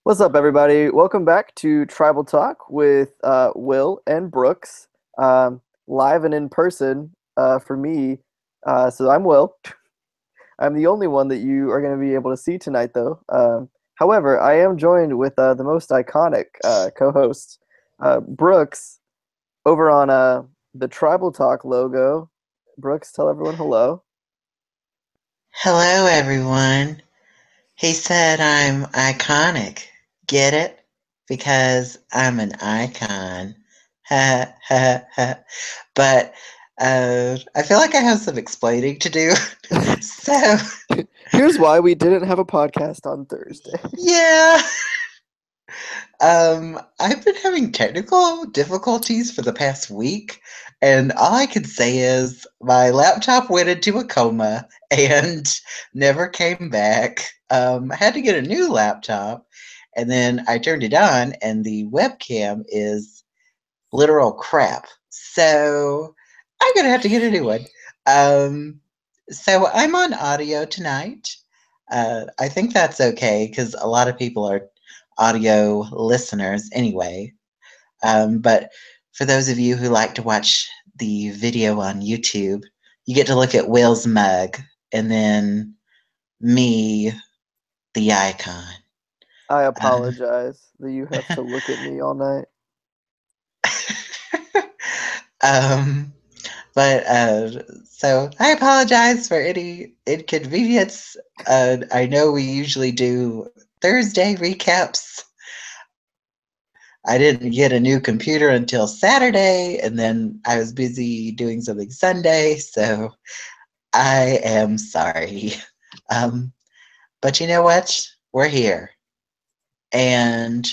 What's up, everybody? Welcome back to Tribal Talk with Will and Brooks, live and in person for me. So I'm Will. I'm the only one that you are going to be able to see tonight, though. However, I am joined with the most iconic co-host, Brooks, over on the Tribal Talk logo. Brooks, tell everyone hello. Hello, everyone. He said I'm iconic. Get it? Because I'm an icon. Ha ha ha. But I feel like I have some explaining to do. So, Here's why we didn't have a podcast on Thursday. yeah. I've been having technical difficulties for the past week, and all I can say is my laptop went into a coma and never came back. I had to get a new laptop, and then I turned it on, and the webcam is literal crap. So I'm gonna have to get a new one. Um, so I'm on audio tonight. I think that's okay because a lot of people are audio listeners anyway. But for those of you who like to watch the video on YouTube, you get to look at Will's mug and then me, the icon. I Uh, apologize that you have to look at me all night. um, but so I apologize for any inconvenience. I know we usually do Thursday recaps. I didn't get a new computer until Saturday, and then I was busy doing something Sunday, so I am sorry. Um, but you know what? We're here, and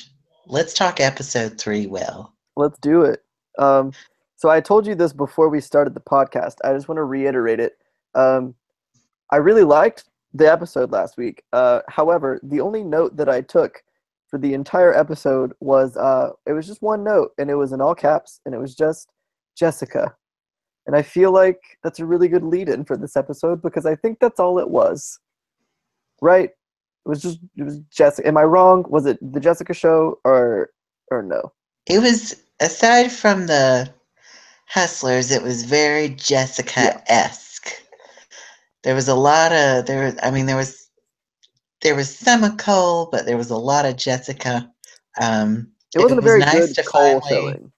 let's talk episode 3, Will. Let's do it. Um, so I told you this before we started the podcast. I just want to reiterate it. Um, I really liked the episode last week. However, the only note that I took for the entire episode was it was just one note, and it was in all caps, and it was just Jessica. And I feel like that's a really good lead-in for this episode because I think that's all it was. Right? It was Jessica. Am I wrong? Was it the Jessica show or no? It was, aside from the hustlers, it was very Yeah. Jessica-esque. There was a lot of I mean, there was some of Cole, but there was a lot of Jessica. It wasn't It a was very nice good to Cole finally showing.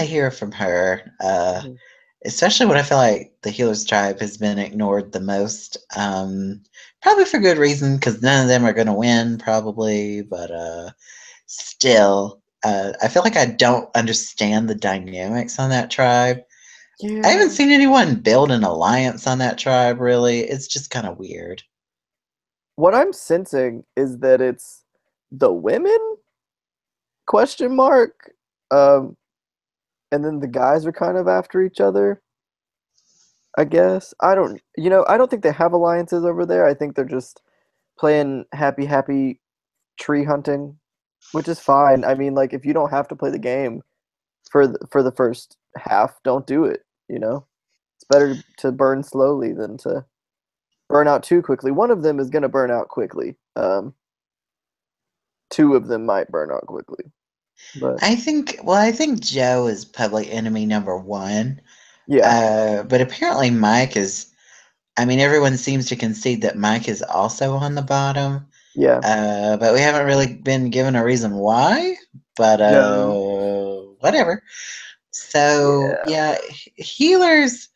hear from her. Mhm. Especially when I feel like the Healers tribe has been ignored the most. Probably for good reason, because none of them are going to win, probably. But still, I feel like I don't understand the dynamics on that tribe. I haven't Yeah. seen anyone build an alliance on that tribe, really. It's just kind of weird. What I'm sensing is that it's the women question mark. Um, and then the guys are kind of after each other, I guess. I don't think they have alliances over there. I think they're just playing happy tree hunting, which is fine. I mean, like if you don't have to play the game for the first half, don't do it, you know? It's better to burn slowly than to burn out too quickly. One of them is going to burn out quickly. Two of them might burn out quickly. But I think Joe is public enemy number one. yeah, But apparently Mike is, I mean, everyone seems to concede that Mike is also on the bottom. yeah, But we haven't really been given a reason why. But no, whatever. So yeah. yeah, healers.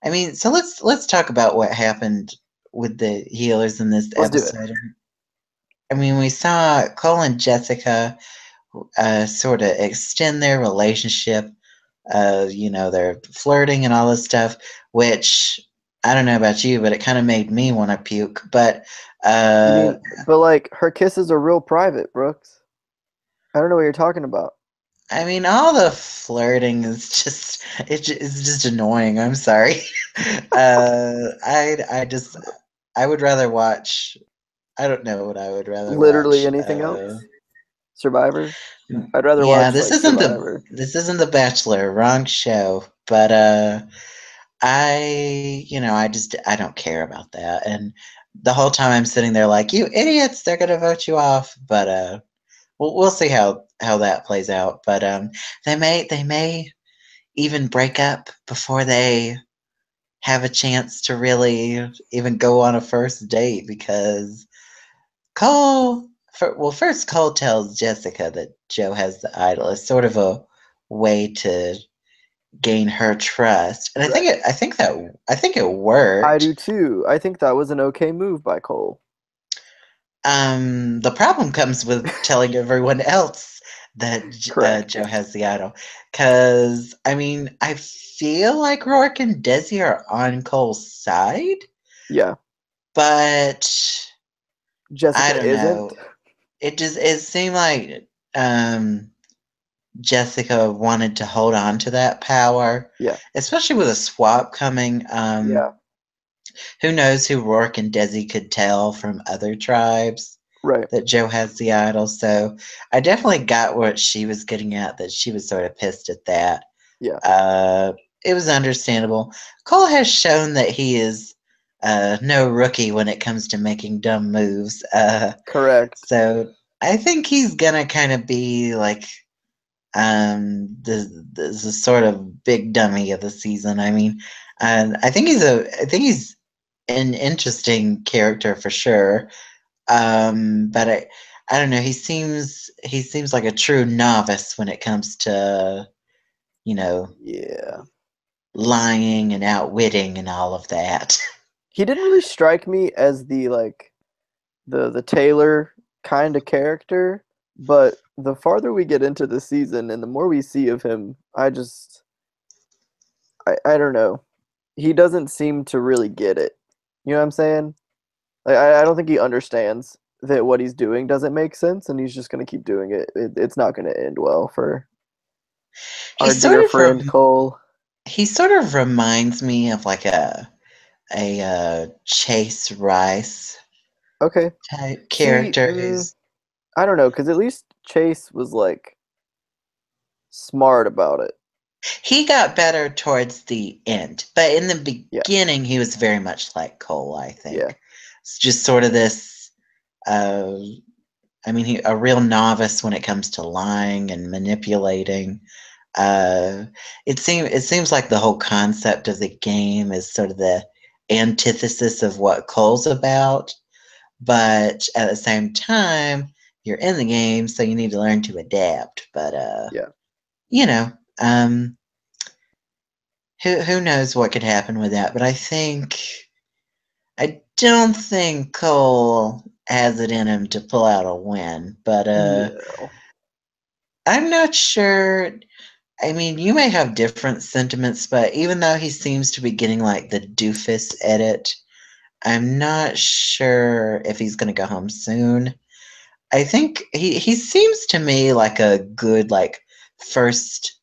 I mean, so let's talk about what happened with the healers in this Let's do it. episode. I mean, we saw Cole and Jessica sort of extend their relationship. They're flirting and all this stuff, which I don't know about you, but it kind of made me want to puke. But You uh, mean, but like her kisses are real private, Brooks. I don't know what you're talking about. I mean, all the flirting is just it's just annoying. I'm sorry. I just I would rather watch. I don't know what I would rather Literally watch. anything else? Survivor? I'd rather Yeah, watch like Survivor. this isn't the Bachelor, wrong show. But I don't care about that. And the whole time I'm sitting there like, you idiots, they're gonna vote you off. But we'll see how that plays out. But they may even break up before they have a chance to really even go on a first date because first Cole tells Jessica that Joe has the idol. It's sort of a way to gain her trust, and Right. I think it I worked. do too. I think that was an okay move by Cole. The problem comes with telling everyone else that Correct. Joe has the idol, because I mean, I feel like Rourke and Desi are on Cole's side, Yeah. but I Jessica don't isn't. know. It seemed like um, Jessica wanted to hold on to that power, Yeah. especially with a swap coming. Yeah. Who knows who Rourke and Desi could tell from other tribes Right. that Joe has the idol. So I definitely got what she was getting at, that she was sort of pissed at that. Yeah. Uh, it was understandable. Cole has shown that he is no rookie when it comes to making dumb moves. Correct. So I think he's gonna kind of be like the sort of big dummy of the season. I mean, and I think he's an interesting character for sure. But I don't know. He seems like a true novice when it comes to you know Yeah. lying and outwitting and all of that. He didn't really strike me as the like the Taylor kind of character, but the farther we get into the season and the more we see of him, I don't know. He doesn't seem to really get it. You know what I'm saying? Like I don't think he understands that what he's doing doesn't make sense, and he's just gonna keep doing it. It's not gonna end well for he our sort dear of friend Cole. he sort of reminds me of like a Chase Rice Okay. type See, character who's I don't know, because at least Chase was like smart about it. he got better towards the end, but in the Yeah, beginning he was very much like Cole, I yeah, think. It's just sort of this uh I mean a real novice when it comes to lying and manipulating. Uh it seems like the whole concept of the game is sort of the antithesis of what Cole's about, but at the same time you're in the game so you need to learn to adapt. But yeah. you know, um who knows what could happen with that, but I don't think Cole has it in him to pull out a win, but No. I'm not sure. I mean, you may have different sentiments, but even though he seems to be getting like the doofus edit, I'm not sure if he's going to go home soon. I think he seems to me like a good like first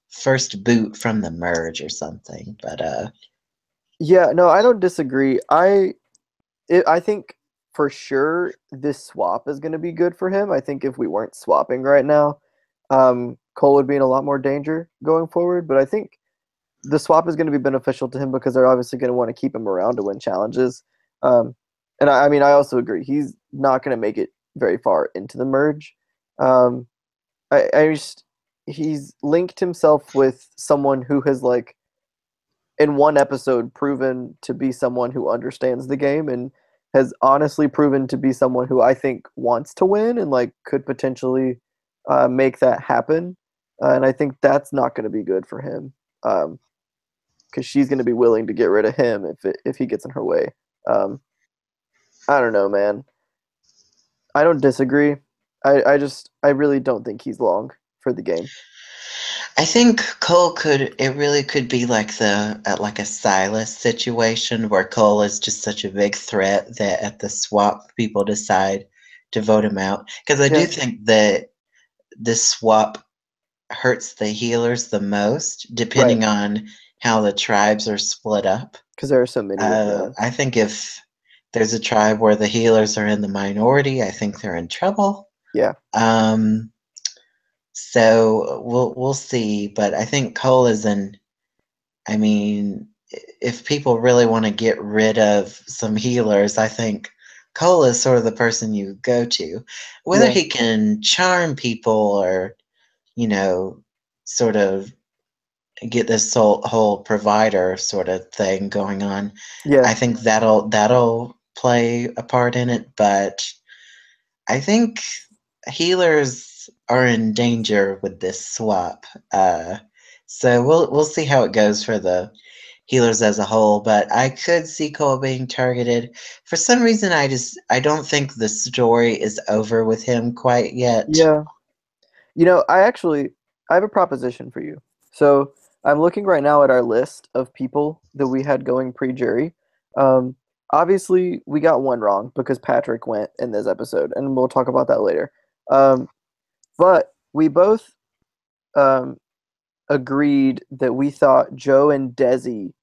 boot from the merge or something, but Yeah, no, I don't disagree. I think for sure this swap is going to be good for him. I think if we weren't swapping right now, Cole would be in a lot more danger going forward. But I think the swap is going to be beneficial to him because they're obviously going to want to keep him around to win challenges. Um, and I mean, I also agree he's not going to make it very far into the merge. Um, I just he's linked himself with someone who has like in one episode proven to be someone who understands the game and has honestly proven to be someone who I think wants to win and like could potentially make that happen. And I think that's not going to be good for him because she's going to be willing to get rid of him if he gets in her way. Um, I don't know, man. I don't disagree. I really don't think he's long for the game. I think Cole could. It really could be like like a Silas situation where Cole is just such a big threat that at the swap people decide to vote him out. Because I do Yeah, think that this swap hurts the healers the most, right. depending on how the tribes are split up. Because there are so many of them. I think if there's a tribe where the healers are in the minority, I think they're in trouble. Yeah, Um, so we'll see, but I think Cole is in. I mean, if people really want to get rid of some healers, I think Cole is sort of the person you go to. Whether Yeah, he can charm people or, you know, sort of get this whole provider sort of thing going on, yeah, I think that'll play a part in it. But I think healers are in danger with this swap. So we'll see how it goes for the healers as a whole. But I could see Cole being targeted. For some reason, I don't think the story is over with him quite yet. yeah. I have a proposition for you. So I'm looking right now at our list of people that we had going pre-jury. Um, Obviously, we got one wrong because Patrick went in this episode, and we'll talk about that later. Um, but we both um, agreed that we thought Joe and Desi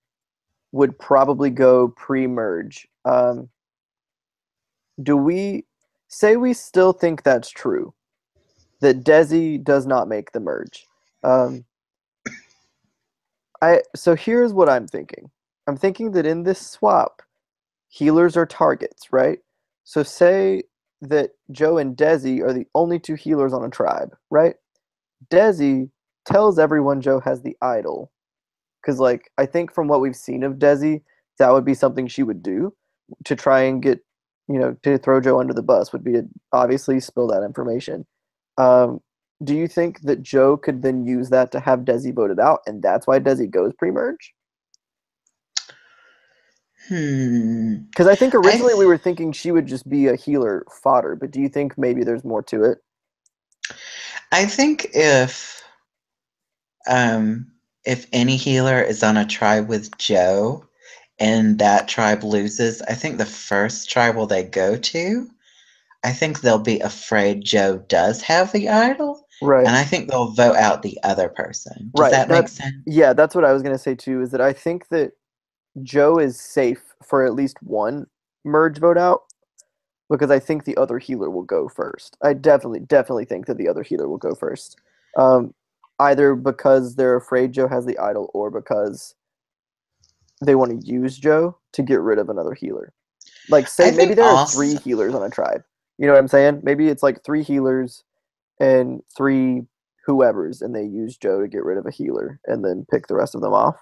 would probably go pre-merge. Do we say we still think that's true? That Desi does not make the merge? Um, so here's what I'm thinking. I'm thinking that in this swap, healers are targets, right? So say that Joe and Desi are the only two healers on a tribe, right? Desi tells everyone Joe has the idol. Because, like, I think from what we've seen of Desi, that would be something she would do to try and get, to throw Joe under the bus, would be to obviously spill that information. Um, do you think that Joe could then use that to have Desi voted out, and that's why Desi goes pre-merge? Hmm. Because I think I originally we were thinking she would just be a healer fodder, but do you think maybe there's more to it? I think um if any healer is on a tribe with Joe and that tribe loses, I think the first tribal they go to, I think they'll be afraid Joe does have the idol, Right, and I think they'll vote out the other person. Does right. that make sense? Yeah, that's what I was gonna say too. Is that I think that Joe is safe for at least one merge vote out because I think the other healer will go first. I definitely think that the other healer will go first. Um, Either because they're afraid Joe has the idol or because they want to use Joe to get rid of another healer. Like, say I maybe think there are three also healers on a tribe. You know what I'm saying? Maybe it's like three healers and three whoever's, and they use Joe to get rid of a healer and then pick the rest of them off.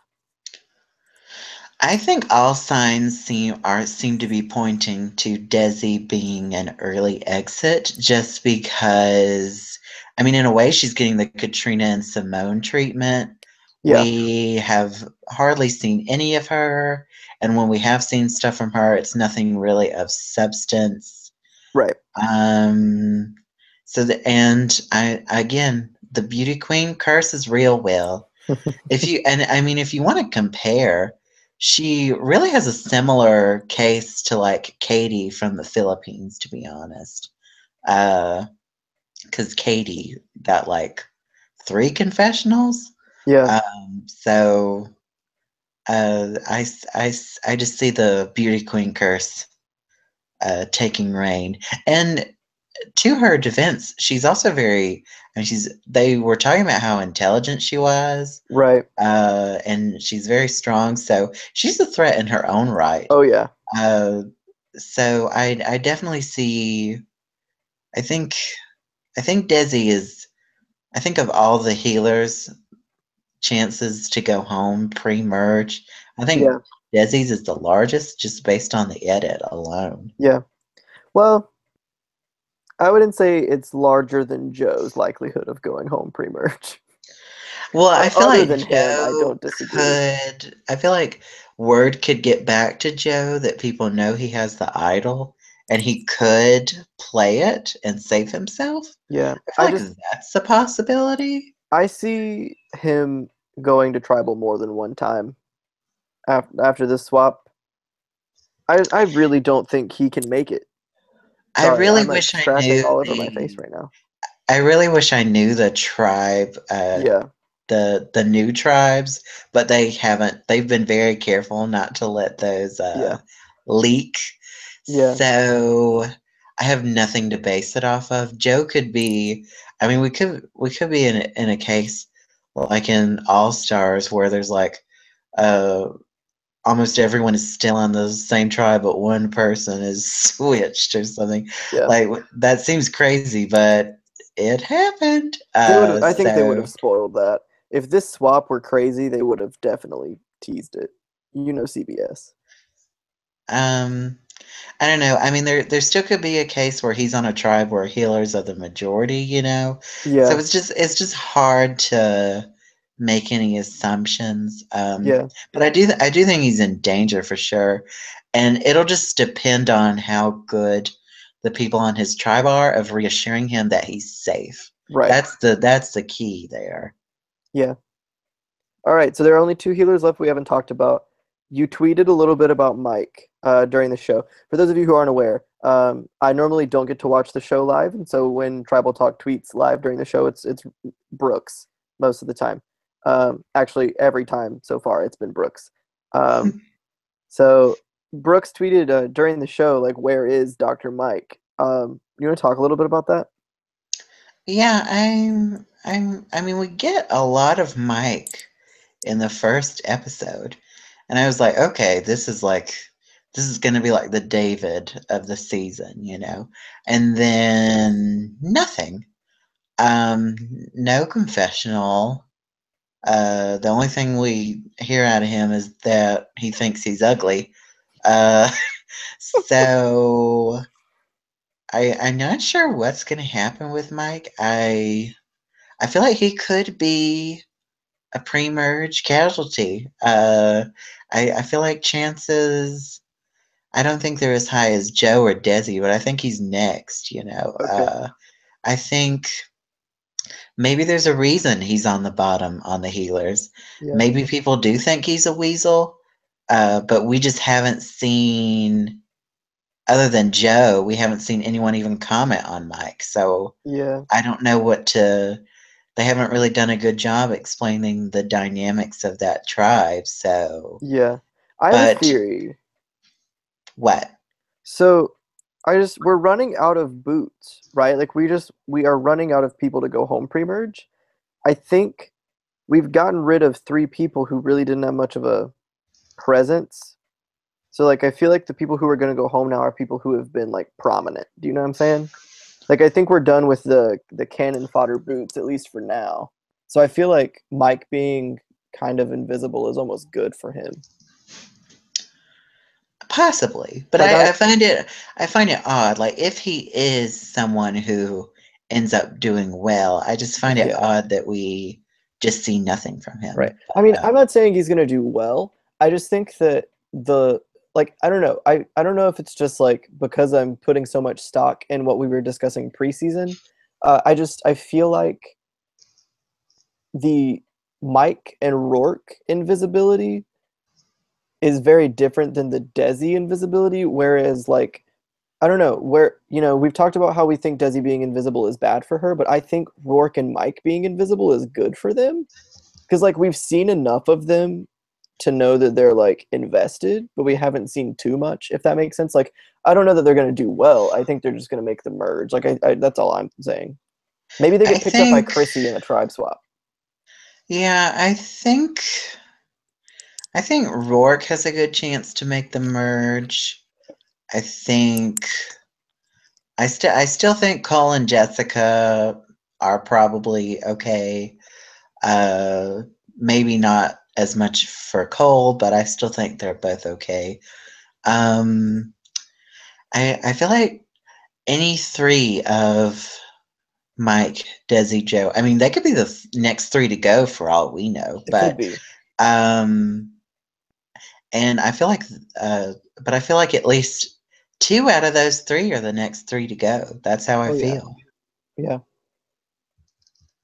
I think all signs seem to be pointing to Desi being an early exit just because I mean in a way she's getting the Katrina and Simone treatment. Yeah, We have hardly seen any of her, and when we have seen stuff from her, it's nothing really of substance. right. Um and I again the beauty queen curse is real, Will. If you and I mean if you want to compare, she really has a similar case to like Katie from the Philippines, to be honest. Because Katie got like three confessionals. Yeah, So I just see the beauty queen curse taking reign. And to her defense, she's also very. I mean, they were talking about how intelligent she was, right. and she's very strong. So she's a threat in her own right. Oh yeah, Uh, so I definitely see. I think I think Desi is. I think of all the healers' chances to go home pre-merge, I think yeah, Desi's is the largest just based on the edit alone. yeah. Well, I wouldn't say it's larger than Joe's likelihood of going home pre-merge. Well, I feel Other like than him, I Joe don't disagree. could. I feel like word could get back to Joe that people know he has the idol and he could play it and save himself. Yeah, I feel like that's a possibility. I see him going to tribal more than one time after this swap. I really don't think he can make it. I Sorry, really I'm like wish I scratching knew all over my face the. right now. I really wish I knew the tribe, Yeah, the new tribes, but they haven't. They've been very careful not to let those yeah, leak. yeah, So I have nothing to base it off of. Joe could be. I mean, we could be in a case like in All Stars where there's like uh almost everyone is still on the same tribe, but one person is switched or something. Yeah. Like that seems crazy, but it happened. They would I think they would have So spoiled that. If this swap were crazy, they would have definitely teased it. You know CBS. um I don't know. I mean, there still could be a case where he's on a tribe where healers are the majority, you know. So Yeah. it's just hard to make any assumptions. Yeah. But I do think he's in danger for sure, and it'll just depend on how good the people on his tribe are of reassuring him that he's safe. Right. That's the key there. Yeah. All right, so there are only two healers left we haven't talked about. You tweeted a little bit about Mike during the show. For those of you who aren't aware, I normally don't get to watch the show live, and so when Tribal Talk tweets live during the show, it's Brooks most of the time. Actually, every time so far, it's been Brooks. Um, so Brooks tweeted during the show, like, "Where is Dr. Mike?" You want to talk a little bit about that? Yeah, I mean, we get a lot of Mike in the first episode. And I was like, okay, this is going to be like the David of the season, you know. And then nothing. Um no confessional. The only thing we hear out of him is that he thinks he's ugly. Uh so I'm not sure what's going to happen with Mike. I feel like he could be a pre-merge casualty. I feel like chances. I don't think they're as high as Joe or Desi, but I think he's next. You know, Okay. I think maybe there's a reason he's on the bottom on the healers. Yeah. Maybe people do think he's a weasel, but we just haven't seen. Other than Joe, we haven't seen anyone even comment on Mike. So Yeah. I don't know what to. They haven't really done a good job explaining the dynamics of that tribe. So, Yeah. I have a but theory. what? So we're running out of boots, right? Like we are running out of people to go home pre-merge. I think we've gotten rid of three people who really didn't have much of a presence. So like I feel like the people who are gonna go home now are people who have been like prominent. Do you know what I'm saying? Like I think we're done with the cannon fodder boots, at least for now. So I feel like Mike being kind of invisible is almost good for him. Possibly, but Like I I find it odd. Like if he is someone who ends up doing well, I just find it yeah. odd that we just see nothing from Right. him. I mean, I'm not saying he's gonna do well. I just think that the like I don't know. I don't know if it's just like because I'm putting so much stock in what we were discussing preseason. I feel like the Mike and Rourke invisibility is very different than the Desi invisibility. Whereas like I don't know where we've talked about how we think Desi being invisible is bad for her, but I think Rourke and Mike being invisible is good for them because like we've seen enough of them to know that they're like invested, but we haven't seen too much, if that makes sense. Like I don't know that they're going to do well. I think they're just going to make the merge. Like I that's all I'm saying. Maybe they I get picked up by think, Chrissy in a tribe swap. yeah, I think Rourke has a good chance to make the merge. I think I still think Cole and Jessica are probably okay. Uh, Maybe not as much for Cole, but I still think they're both okay. Um, I feel like any three of Mike, Desi, Joe. I mean, they could be the next three to go for all we know. It could be. Um, and I feel like, uh, but I feel like at least two out of those three are the next three to go. That's how I Oh yeah. feel. Yeah.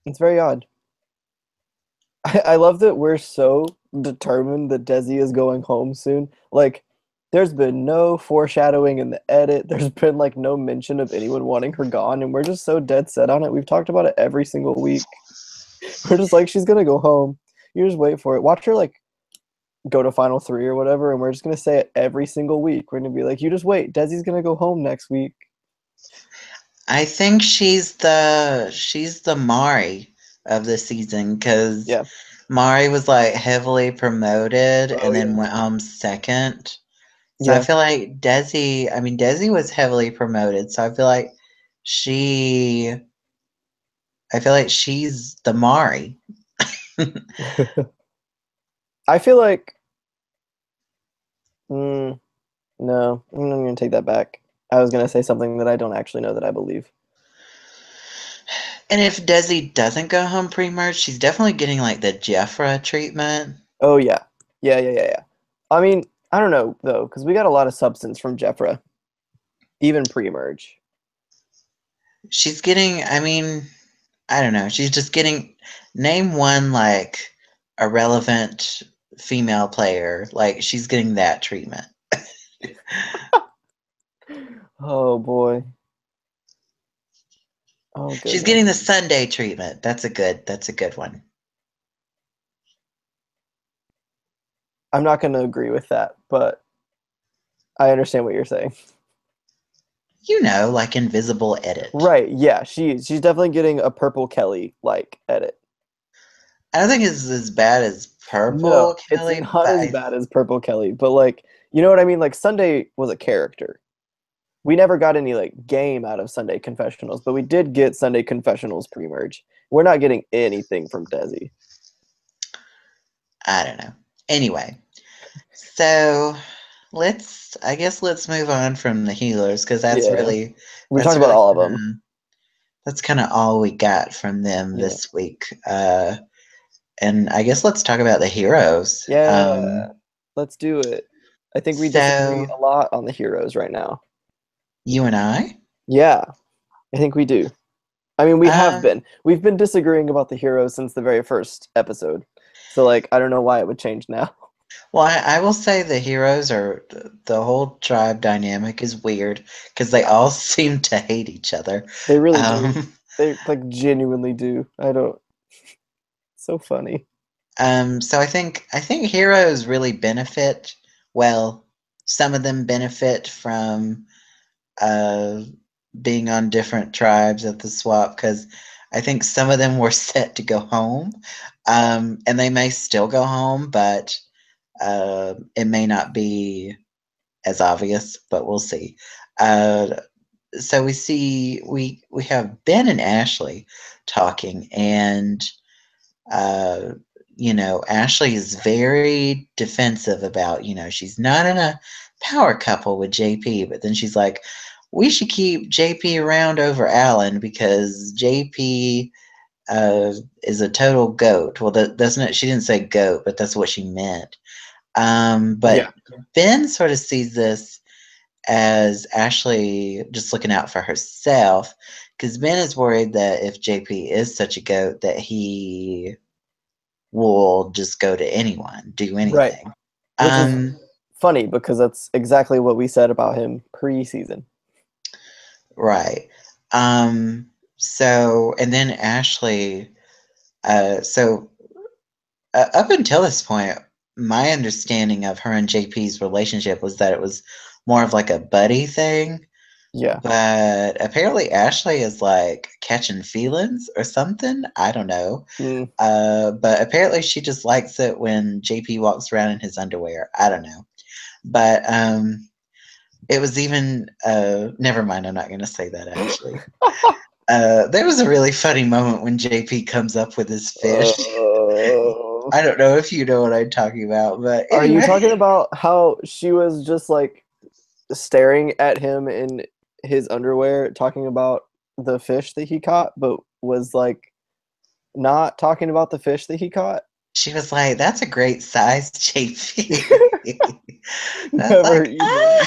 It's very odd. I love that we're so determined that Desi is going home soon. Like, there's been no foreshadowing in the edit. There's been like no mention of anyone wanting her gone, and we're just so dead set on it. We've talked about it every single week. We're just like, she's gonna go home. You just wait for it. Watch her like go to Final Three or whatever, and we're just gonna say it every single week. We're gonna be like, you just wait. Desi's gonna go home next week. I think she's the Mari of the season because Yeah, Mari was like heavily promoted Oh and then yeah. went home second. So I Yeah. feel like Desi was heavily promoted. So she, I feel like she's the Mari. I feel like mm, no, I'm gonna take that back. I was gonna say something that I don't actually know that I believe. And if Desi doesn't go home pre-merge, she's definitely getting like the Jeffra treatment. Oh yeah. Yeah. I mean, I don't know though, because we got a lot of substance from Jeffra, even pre-merge. She's getting, I mean, I don't know. She's just getting, name one like irrelevant female player. Like she's getting that treatment. Oh boy. Oh She's getting the goodness. Sunday treatment. That's a good one. I'm not gonna agree with that, but I understand what you're saying. You know, like invisible edit. Right, yeah, she's definitely getting a Purple Kelly like edit. I don't think it's as bad as No, Purple it's Kelly, not but as bad as Purple Kelly, but like, you know what I mean? Like Sunday was a character. We never got any like game out of Sunday Confessionals, but we did get Sunday Confessionals pre-merge. We're not getting anything from Desi. I don't know. Anyway, so I guess let's move on from the healers because Yeah, we that's talked about really all of kind them. of that's kind of all we got from them Yeah, this week. And I guess let's talk about the heroes. yeah. Let's do it. I think we disagree So a lot on the heroes right now. you and I, Yeah, I think we do. I mean, we have uh, been. We've been disagreeing about the heroes since the very first episode. So like, I don't know why it would change now. well, I will say the heroes are the whole tribe dynamic is weird because they all seem to hate each other. They really do. Um, They like genuinely do. I don't. So funny. so I think heroes really benefit. Well, some of them benefit from uh, being on different tribes at the swap because I think some of them were set to go home, and they may still go home, but it may not be as obvious. But we'll see. Uh, so we have Ben and Ashley talking, and uh, Ashley is very defensive about, she's not in a power couple with JP, but then she's like, we should keep JP around over Alan because JP is a total goat. Well, doesn't it? She didn't say goat, but that's what she meant. Yeah. But Ben sort of sees this as Ashley just looking out for herself because Ben is worried that if JP is such a goat, that he will just go to anyone, do Right. anything. Which is Um, funny because that's exactly what we said about him pre-season. right. So, and then Ashley, so up until this point, my understanding of her and JP's relationship was that it was more of like a buddy thing. Yeah. But apparently Ashley is like catching feelings or something. I don't know. Mm. But apparently she just likes it when JP walks around in his underwear. I don't know. But it was even never mind, I'm not gonna say that actually. There was a really funny moment when JP comes up with his fish. Uh, I don't know if you know what I'm talking about, but are you anyway. talking about how she was just like staring at him in his underwear, talking about the fish that he caught, but was like not talking about the fish that he caught? She was like, that's a great size, JP. And I was Never like, ah. even.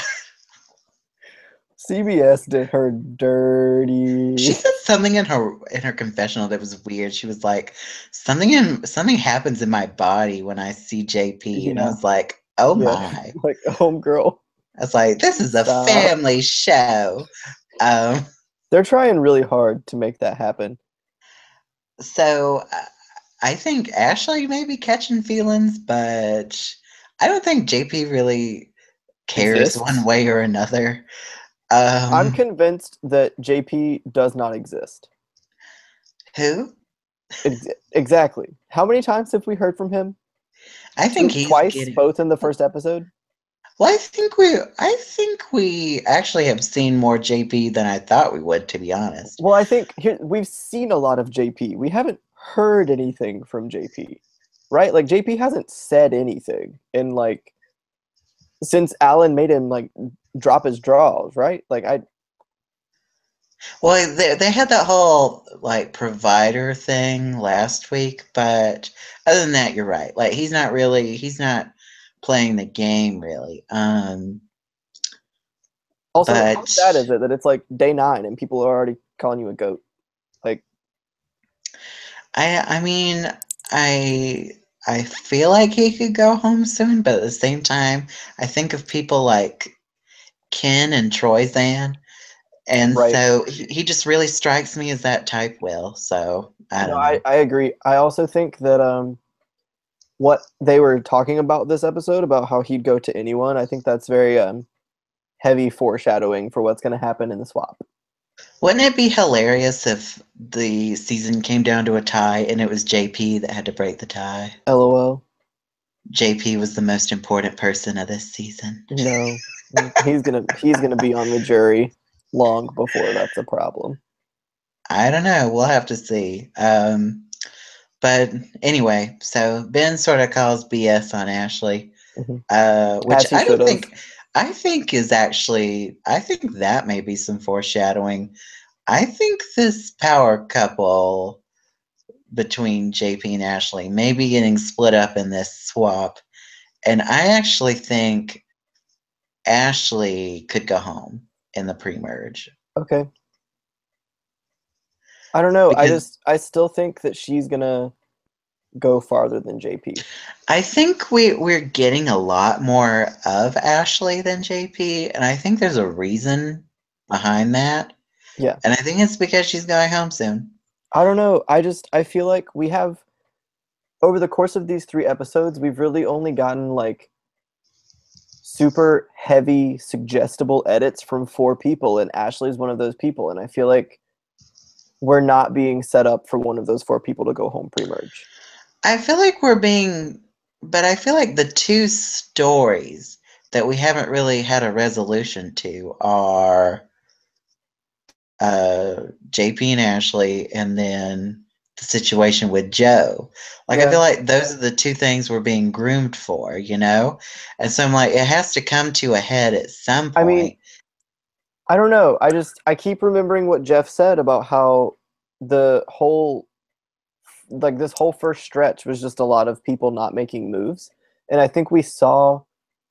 CBS did her She dirty. said something in her confessional that was weird. She was like, something happens in my body when I see JP. And I Yeah. was like, oh Yeah. my. Like, homegirl, I was like, this is a stop. family show. Um, They're trying really hard to make that happen. so I think Ashley may be catching feelings, but I don't think JP really cares one Exists? way or another. I'm Um, convinced that JP does not exist. who? Exactly. How many times have we heard from him? I think he's Twice, getting. both in the first episode. Well, I think we actually have seen more JP than I thought we would, to be honest. Well, I think we've seen a lot of JP. We haven't heard anything from JP, right? Like JP hasn't said anything in like since Alan made him like drop his draws, right? Like I Well, they had that whole like provider thing last week, but other than that, you're right. Like he's not playing the game really. also how But sad is it that it's like day 9 and people are already calling you a goat? Like I mean, I I feel like he could go home soon, but at the same time, I think of people like Ken and Troyzan, and right. so he just really strikes me as that type. Will, so I No, don't know. I agree. I also think that what they were talking about this episode about how he'd go to anyone, I think that's very heavy foreshadowing for what's going to happen in the swap. Wouldn't it be hilarious if the season came down to a tie and it was JP that had to break the tie? LOL. JP was the most important person of this season. No. He's gonna be on the jury long before that's a problem. I don't know. We'll have to see. But anyway, so Ben sort of calls BS on Ashley, Hmm. which As he should have. I think is actually I think that may be some foreshadowing. I think this power couple between JP and Ashley may be getting split up in this swap, and I actually think Ashley could go home in the pre-merge Okay. I don't know. because I still think that she's gonna go farther than JP. I think we're getting a lot more of Ashley than JP, and I think there's a reason behind that. Yeah. And I think it's because she's going home soon. I don't know. I feel like we have over the course of these 3 episodes, we've really only gotten like super heavy, suggestible edits from 4 people, and Ashley's one of those people. And I feel like we're not being set up for one of those 4 people to go home pre-merge. I feel like we're being, but I feel like the two stories that we haven't really had a resolution to are JP and Ashley, and then the situation with Joe. Like, I Yeah. feel like those are the two things we're being groomed for, you know? And so I'm like, it has to come to a head at some I mean, point. I don't know. I keep remembering what Jeff said about how the whole like this whole first stretch was just a lot of people not making moves. And I think we saw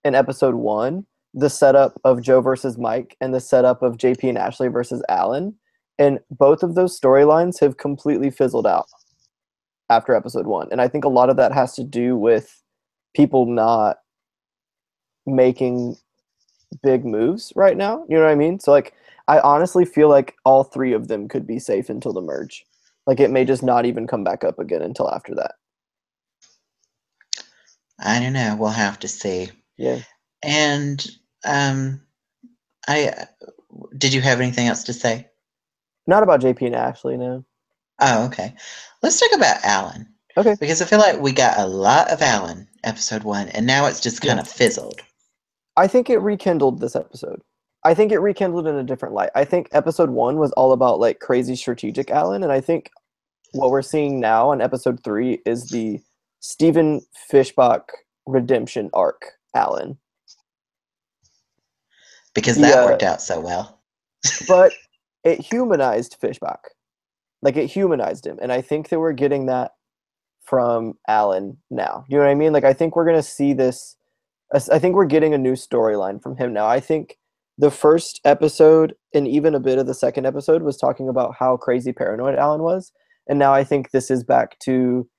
in episode 1 the setup of Joe versus Mike and the setup of JP and Ashley versus Alan. And both of those storylines have completely fizzled out after episode 1. And I think a lot of that has to do with people not making big moves right now. You know what I mean? So like I honestly feel like all 3 of them could be safe until the merge. Like it may just not even come back up again until after that. I don't know. We'll have to see. Yeah. And um, I did you have anything else to say? Not about JP and Ashley, no. Oh, okay. Let's talk about Alan Okay. because I feel like we got a lot of Alan episode 1, and now it's just kind Yeah. of fizzled. I think it rekindled this episode. I think it rekindled in a different light. I think episode 1 was all about like crazy strategic Alan, and I think what we're seeing now in episode 3 is the Stephen Fishbach redemption arc Alan. Because The that worked out so well. but it humanized Fishbach. Like it humanized him, and I think that we're getting that from Alan now. You know what I mean? Like I think we're gonna see this. I think we're getting a new storyline from him now. I think the first episode and even a bit of the second episode was talking about how crazy paranoid Alan was, and now I think this is back to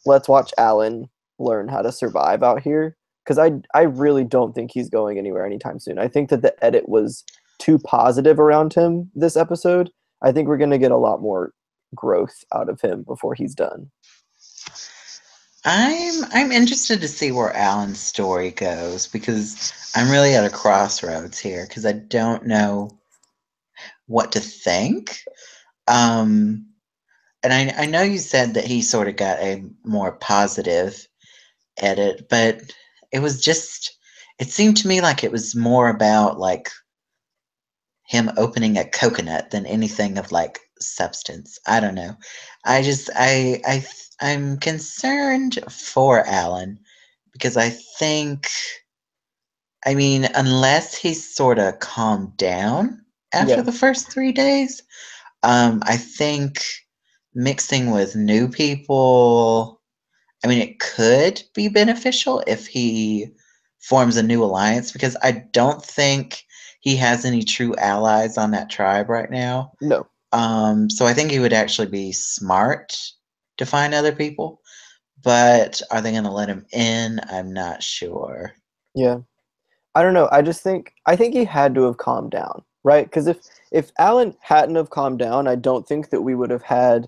let's watch Alan learn how to survive out here because I really don't think he's going anywhere anytime soon. I think that the edit was too positive around him this episode. I think we're going to get a lot more growth out of him before he's done. I'm interested to see where Alan's story goes because I'm really at a crossroads here because I don't know what to think. Um, and I know you said that he sort of got a more positive edit, but it was just, it seemed to me like it was more about like him opening a coconut than anything of like substance. I don't know. I just I'm concerned for Alan because I think, I mean, unless he's sort of calmed down after Yeah, the first 3 days, I think mixing with new people, I mean, it could be beneficial if he forms a new alliance because I don't think he has any true allies on that tribe right now. no, So I think he would actually be smart to find other people. But are they going to let him in? I'm not sure. yeah. I don't know. I think he had to have calmed down, right? Because if Alan hadn't have calmed down, I don't think that we would have had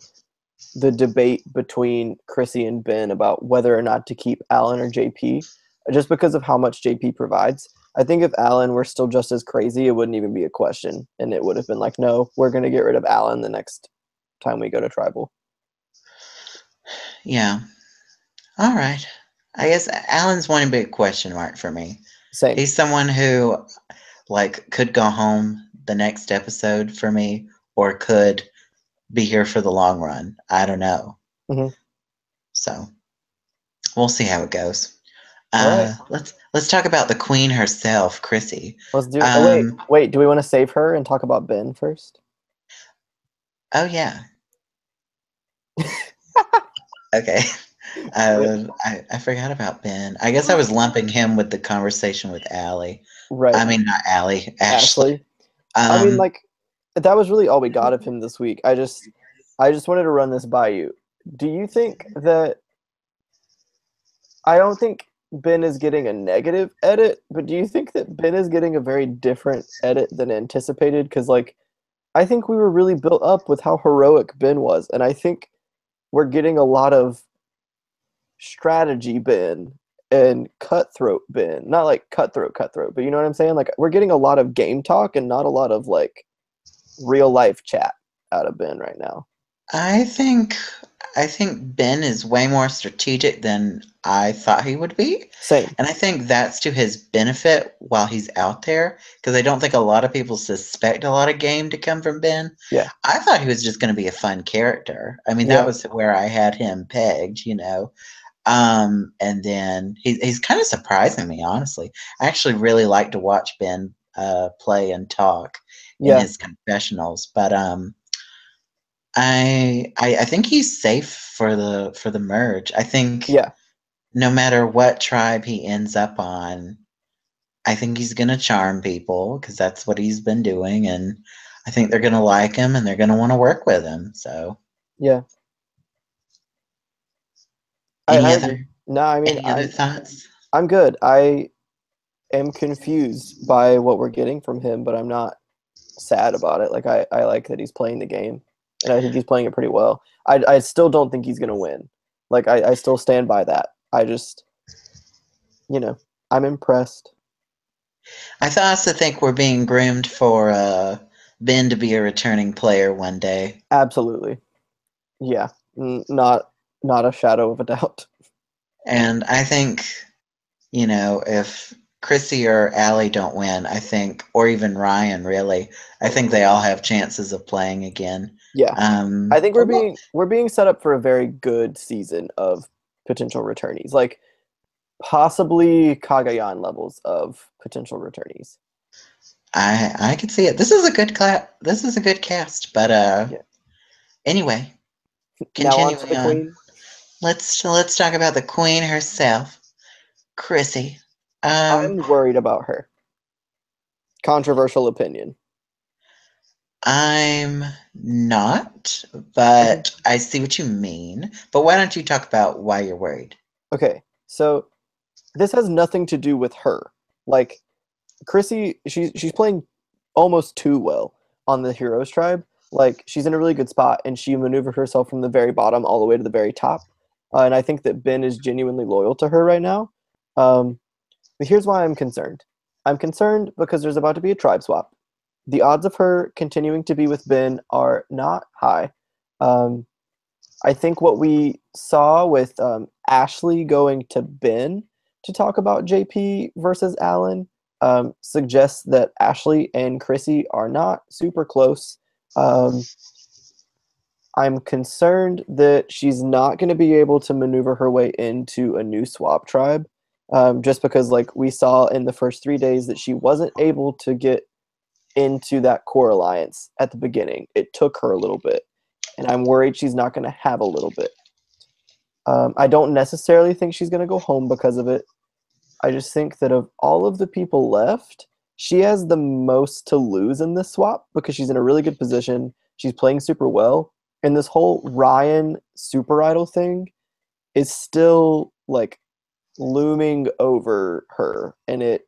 the debate between Chrissy and Ben about whether or not to keep Alan or JP, just because of how much JP provides. I think if Alan were still just as crazy, it wouldn't even be a question, and it would have been like, no, we're going to get rid of Alan the next time we go to tribal. Yeah. All right. I guess Alan's one big question mark for me. Same. He's someone who like could go home the next episode for me or could be here for the long run. I don't know. Hmm. So we'll see how it goes. All right, Let's talk about the queen herself, Chrissy. let's do. Oh, wait, Um, wait. Do we want to save her and talk about Ben first? oh yeah. Okay. Wait, I forgot about Ben. I guess I was lumping him with the conversation with Allie. right, I mean, not Allie, Ashley. Ashley. I mean, Um, like, that was really all we got of him this week. I just wanted to run this by you. Do you think that I don't think Ben is getting a negative edit, but do you think that Ben is getting a very different edit than anticipated? Because, like, I think we were really built up with how heroic Ben was, and I think we're getting a lot of strategy Ben and cutthroat Ben. Not like cutthroat, but you know what I'm saying? Like, we're getting a lot of game talk and not a lot of, like, real life chat out of Ben right now. I think I think Ben is way more strategic than I thought he would be. Same. And I think that's to his benefit while he's out there because I don't think a lot of people suspect a lot of game to come from Ben. Yeah. I thought he was just going to be a fun character. I mean, that Yeah. was where I had him pegged, you know. And then he's kind of surprising me, honestly. I actually really like to watch Ben play and talk in Yeah. his confessionals, but I think he's safe for the merge. I think Yeah. no matter what tribe he ends up on, I think he's gonna charm people because that's what he's been doing, and I think they're gonna like him and they're gonna want to work with him. So, Yeah. I, any I agree. other No, I mean, any other thoughts? I'm good. I am confused by what we're getting from him, but I'm not sad about it. Like, I like that he's playing the game, and I think he's playing it pretty well. I still don't think he's gonna win. Like, I still stand by that. I just, you know, I'm impressed. I also think we're being groomed for Ben to be a returning player one day. Absolutely. Yeah. Not a shadow of a doubt. And I think, you know, if Chrissy or Allie don't win, I think, or even Ryan, really, I think they all have chances of playing again. Yeah. I think we're But we'll, being set up for a very good season of potential returnees. Like, possibly Kagayan levels of potential returnees. I could see it. This is a good This is a good cast. But Yeah. anyway, Now on to continuing the on. queen. Let's talk about the queen herself, Chrissy. Um, I'm worried about her. Controversial opinion. I'm not, Okay. but I see what you mean. But why don't you talk about why you're worried? Okay. So this has nothing to do with her. Like, Chrissy, she's playing almost too well on the Heroes tribe. Like, she's in a really good spot, and she maneuvered herself from the very bottom all the way to the very top. And I think that Ben is genuinely loyal to her right now. Um, but here's why I'm concerned. I'm concerned because there's about to be a tribe swap. The odds of her continuing to be with Ben are not high. Um, I think what we saw with Ashley going to Ben to talk about JP versus Alan suggests that Ashley and Chrissy are not super close. Um, I'm concerned that she's not going to be able to maneuver her way into a new swap tribe, just because, like we saw in the first 3 days, that she wasn't able to get into that core alliance at the beginning. It took her a little bit, and I'm worried she's not going to have a little bit. I don't necessarily think she's going to go home because of it. I just think that of all of the people left, she has the most to lose in this swap because she's in a really good position. She's playing super well. And this whole Ryan super idol thing is still like looming over her, and it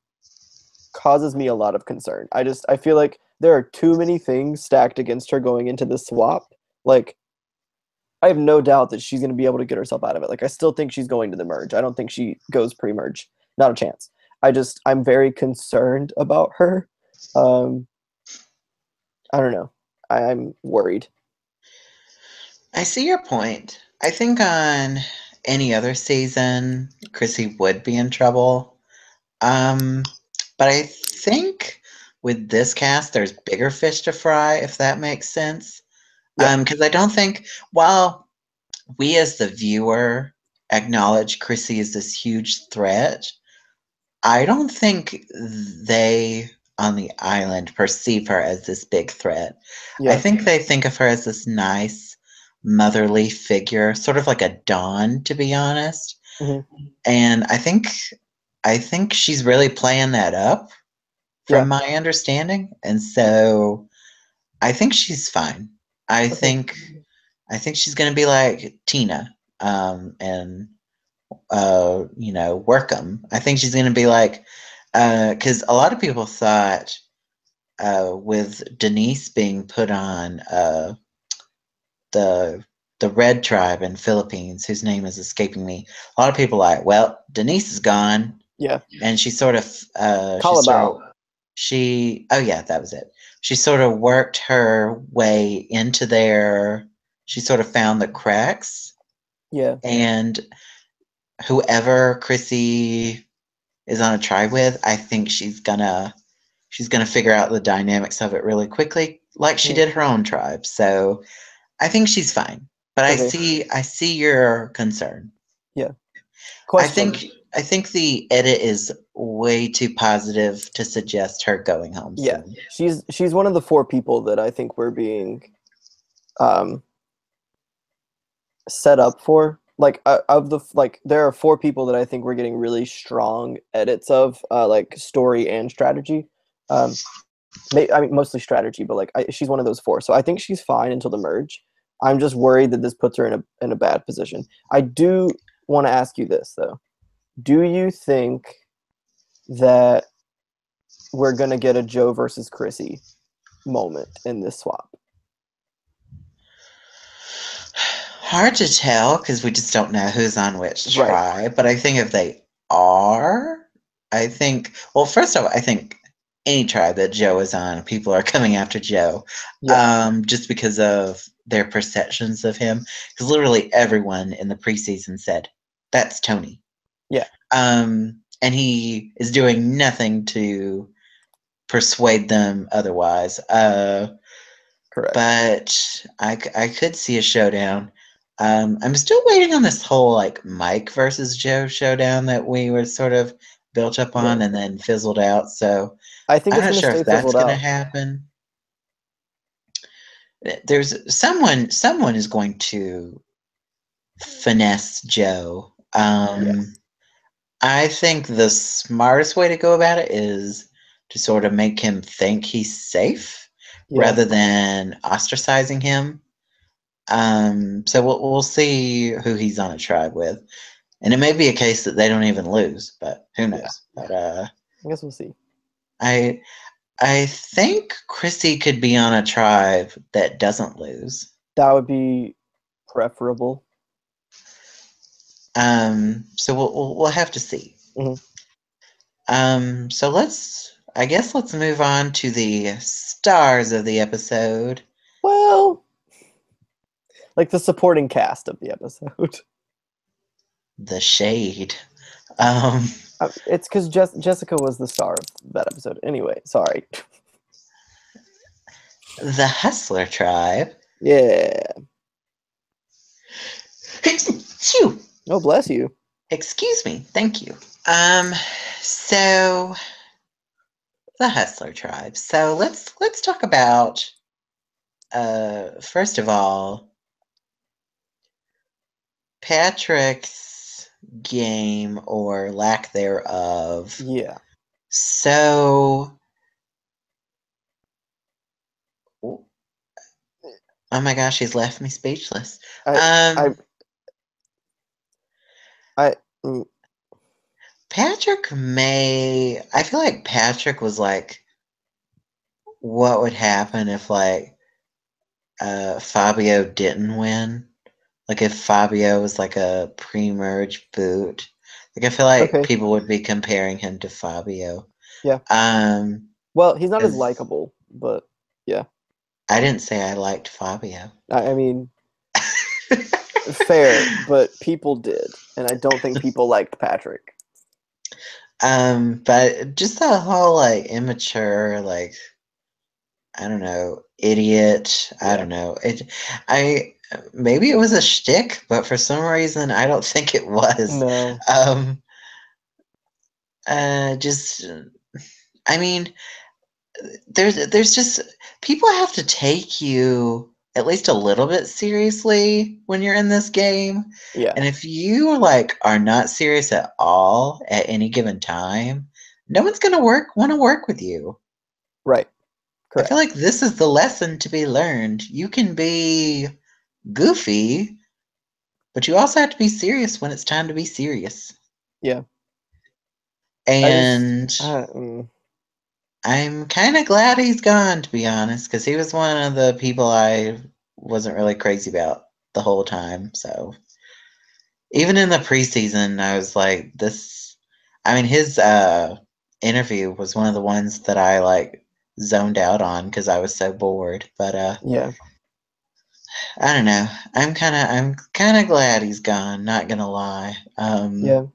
causes me a lot of concern. I feel like there are too many things stacked against her going into this swap. Like, I have no doubt that she's going to be able to get herself out of it. Like, I still think she's going to the merge. I don't think she goes pre-merge. Not a chance. I'm very concerned about her. Um, I don't know. I'm worried. I see your point. I think on any other season, Chrissy would be in trouble. But I think with this cast, there's bigger fish to fry, if that makes sense. Yeah. Because I don't think, while we as the viewer acknowledge Chrissy is this huge threat, I don't think they on the island perceive her as this big threat. I Yeah. think they think of her as this nice motherly figure, sort of like a Dawn, to be honest. Mhm. And I think she's really playing that up Yeah. from my understanding. And so I think she's fine. I Okay. think I think she's gonna be like Tina, and Workham. I think she's gonna be like, because a lot of people thought with Denise being put on the Red Tribe in Philippines, whose name is escaping me. A lot of people are like, well, Denise is gone, Yeah. and she sort of Calabao. oh yeah, that was it. She sort of worked her way into there. She sort of found the cracks, Yeah. and whoever Chrissy is on a tribe with, I think she's gonna figure out the dynamics of it really quickly, like she Mhm. did her own tribe. So I think she's fine. But Okay. I see your concern. Yeah. I Question. think I think the edit is way too positive to suggest her going home Yeah. soon. She's one of the 4 people that I think we're being um set up for. Like, of the like, there are 4 people that I think we're getting really strong edits of, like story and strategy. Um, I mean, mostly strategy, but like, she's one of those 4. So I think she's fine until the merge. I'm just worried that this puts her in a bad position. I do want to ask you this though. Do you think that we're gonna get a Joe versus Chrissy moment in this swap? Hard to tell because we just don't know who's on which Right. tribe. But I think if they are, I think, well, first of all, I think any tribe that Joe is on, people are coming after Joe, Yeah. just because of their perceptions of him. Because literally everyone in the preseason said, "That's Tony," Yeah. and he is doing nothing to persuade them otherwise. Correct. But I could see a showdown. I'm still waiting on this whole like Mike versus Joe showdown that we were sort of built up Yeah. on and then fizzled out. So I think I'm it's not gonna sure stay if that's fizzled going to out. happen. There's someone is going to finesse Joe. Yeah. I think the smartest way to go about it is to sort of make him think he's safe Yeah. rather than ostracizing him. So we'll see who he's on a tribe with, and it may be a case that they don't even lose, but who Yeah. knows? But I guess we'll see. I I think Chrissy could be on a tribe that doesn't lose. That would be preferable. So we'll have to see. Hmm. So I guess let's move on to the stars of the episode. Well, like the supporting cast of the episode. The shade. Um, It's because Jessica was the star of that episode. Anyway, sorry. the Hustler Tribe. Yeah. Phew. Oh, bless you. Excuse me. Thank you. So the Hustler Tribe. So let's talk about first of all, Patrick's game or lack thereof. Yeah. So, oh my gosh, he's left me speechless. I I I mm, Patrick I feel like Patrick was like, what would happen if like Fabio didn't win? Like if Fabio was like a pre-merge boot. Like I feel like okay. people would be comparing him to Fabio. Yeah. Um, Well, he's not as 'Cause likable, but yeah. I didn't say I liked Fabio. I mean, fair, but people did, and I don't think people liked Patrick. But just that whole like immature, like I don't know, idiot. I Yeah. don't know. I maybe it was a shtick, but for some reason I don't think it was. No. Um, just I mean, there's just people have to take you at least a little bit seriously when you're in this game. Yeah. And if you like are not serious at all at any given time, no one's gonna want to work with you. Right. I feel Correct. like this is the lesson to be learned. You can be goofy, but you also have to be serious when it's time to be serious. Yeah. I just. And I'm kind of glad he's gone, to be honest, because he was one of the people I wasn't really crazy about the whole time. So even in the preseason, I was like, this. I mean, his interview was one of the ones that I like zoned out on because I was so bored. But yeah. I don't know. I'm kind of glad he's gone. Not gonna lie. Yeah.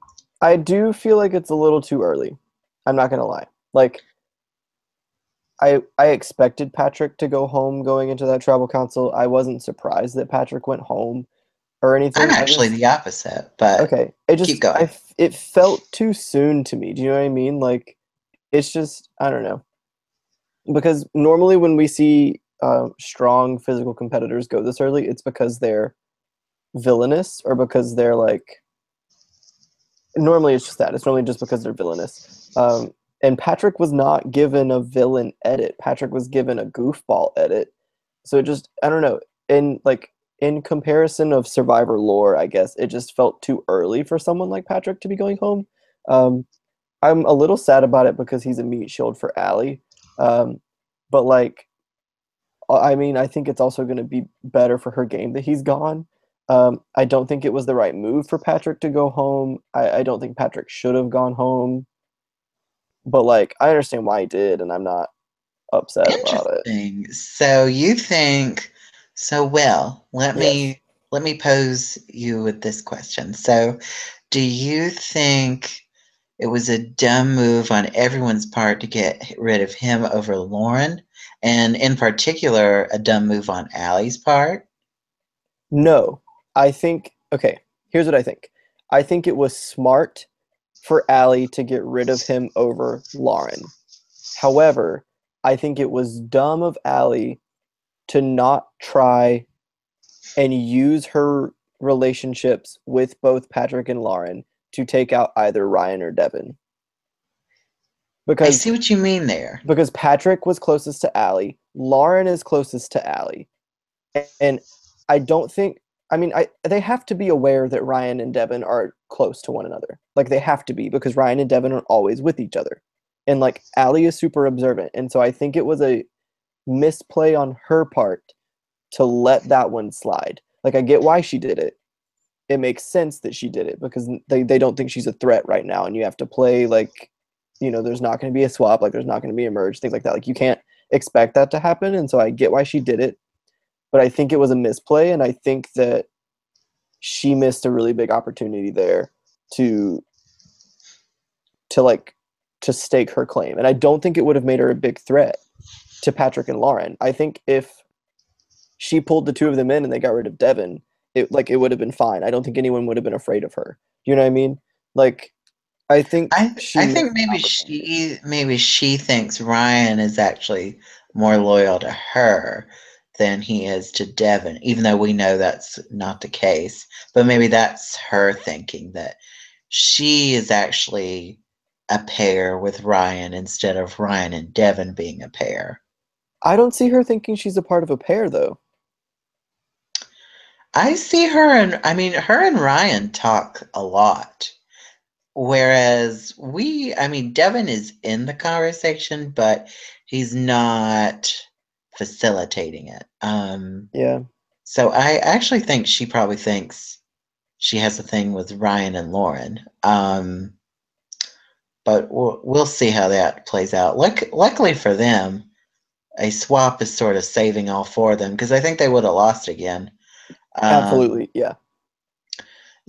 I do feel like it's a little too early. I'm not gonna lie. Like, I expected Patrick to go home going into that tribal council. I wasn't surprised that Patrick went home or I'm anything. I actually just the opposite, but okay. keep going. It felt too soon to me. Do you know what I mean? Like, it's just I don't know. Because normally when we see strong physical competitors go this early, it's because they're villainous or because they're like. Normally, it's just that. It's normally just because they're villainous. And Patrick was not given a villain edit. Patrick was given a goofball edit. So it just I don't know. In comparison of Survivor lore, I guess it just felt too early for someone like Patrick to be going home. Um, I'm a little sad about it because he's a meat shield for Allie. Um, but like I mean, I think it's also going to be better for her game that he's gone. I don't think it was the right move for Patrick to go home. I don't think Patrick should have gone home. But like, I understand why he did, and I'm not upset about it. Interesting. So you think so well, Yes. let me pose you with this question. So do you think it was a dumb move on everyone's part to get rid of him over Lauren? And in particular, a dumb move on Allie's part? No. I think okay, here's what I think. I think it was smart for Allie to get rid of him over Lauren. However, I think it was dumb of Allie to not try and use her relationships with both Patrick and Lauren to take out either Ryan or Devin. I Because see what you mean there. Patrick was closest to Allie, Lauren is closest to Allie. And I don't think they have to be aware that Ryan and Devin are close to one another. Like they have to be because Ryan and Devin are always with each other. And like Allie is super observant. And so I think it was a misplay on her part to let that one slide. Like I get why she did it. It makes sense that she did it because they don't think she's a threat right now. And you have to play like, there's not going to be a swap, like there's not going to be a merge, things like that. Like you can't expect that to happen. And so I get why she did it. but I think it was a misplay, and I think that she missed a really big opportunity there to to like to stake her claim. And I don't think it would have made her a big threat to Patrick and Lauren. I think if she pulled the two of them in and they got rid of Devin, it would have been fine. I don't think anyone would have been afraid of her. Do you know what I mean? Like I think she I think missed an opportunity. maybe she thinks Ryan is actually more loyal to her than he is to Devin, even though we know that's not the case. But maybe that's her thinking that she is actually a pair with Ryan instead of Ryan and Devin being a pair. I don't see her thinking she's a part of a pair though. I see her and I mean her and Ryan talk a lot. Whereas I mean, Devin is in the conversation, but he's not facilitating it. Yeah. So I actually think she probably thinks she has a thing with Ryan and Lauren. But we'll see how that plays out. Luckily for them, a swap is sort of saving all four of them because I think they would have lost again. Um, Absolutely. Yeah.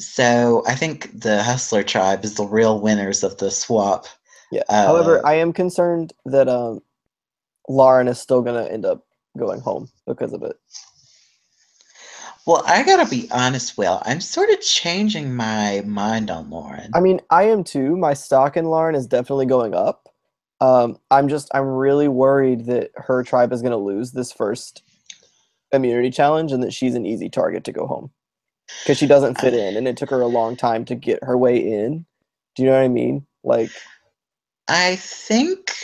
so I think the Hustler tribe is the real winners of the swap. Yeah. Uh, However, I am concerned that Lauren is still gonna end up going home because of it. Well, I gotta be honest, Will. I'm sort of changing my mind on I Lauren. mean, I am too. My stock in Lauren is definitely going up. I'm really worried that her tribe is gonna lose this first immunity challenge and that she's an easy target to go home because she doesn't fit I, in, and it took her a long time to get her way in. Do you know what I mean? Like, I think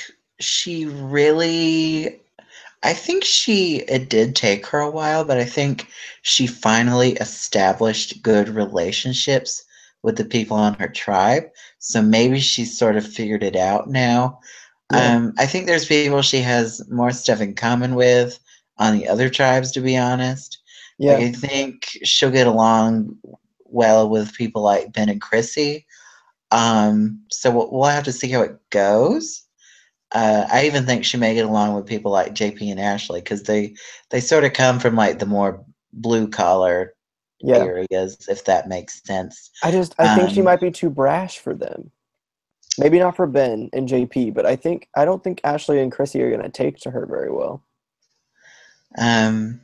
she really. I think it did take her a while, but I think she finally established good relationships with the people on her tribe. So maybe she's sort of figured it out now. yeah, I think there's people she has more stuff in common with on the other tribes, to be honest. Like, yeah, I think she'll get along well with people like Ben and Chrissy. So we'll have to see how it goes. I even think she may get along with people like JP and Ashley because they sort of come from like the more blue collar yeah. areas, if that makes sense. I think she Um, might be too brash for them. Maybe not for Ben and JP, but I don't think Ashley and Chrissy are gonna take to her very well. um,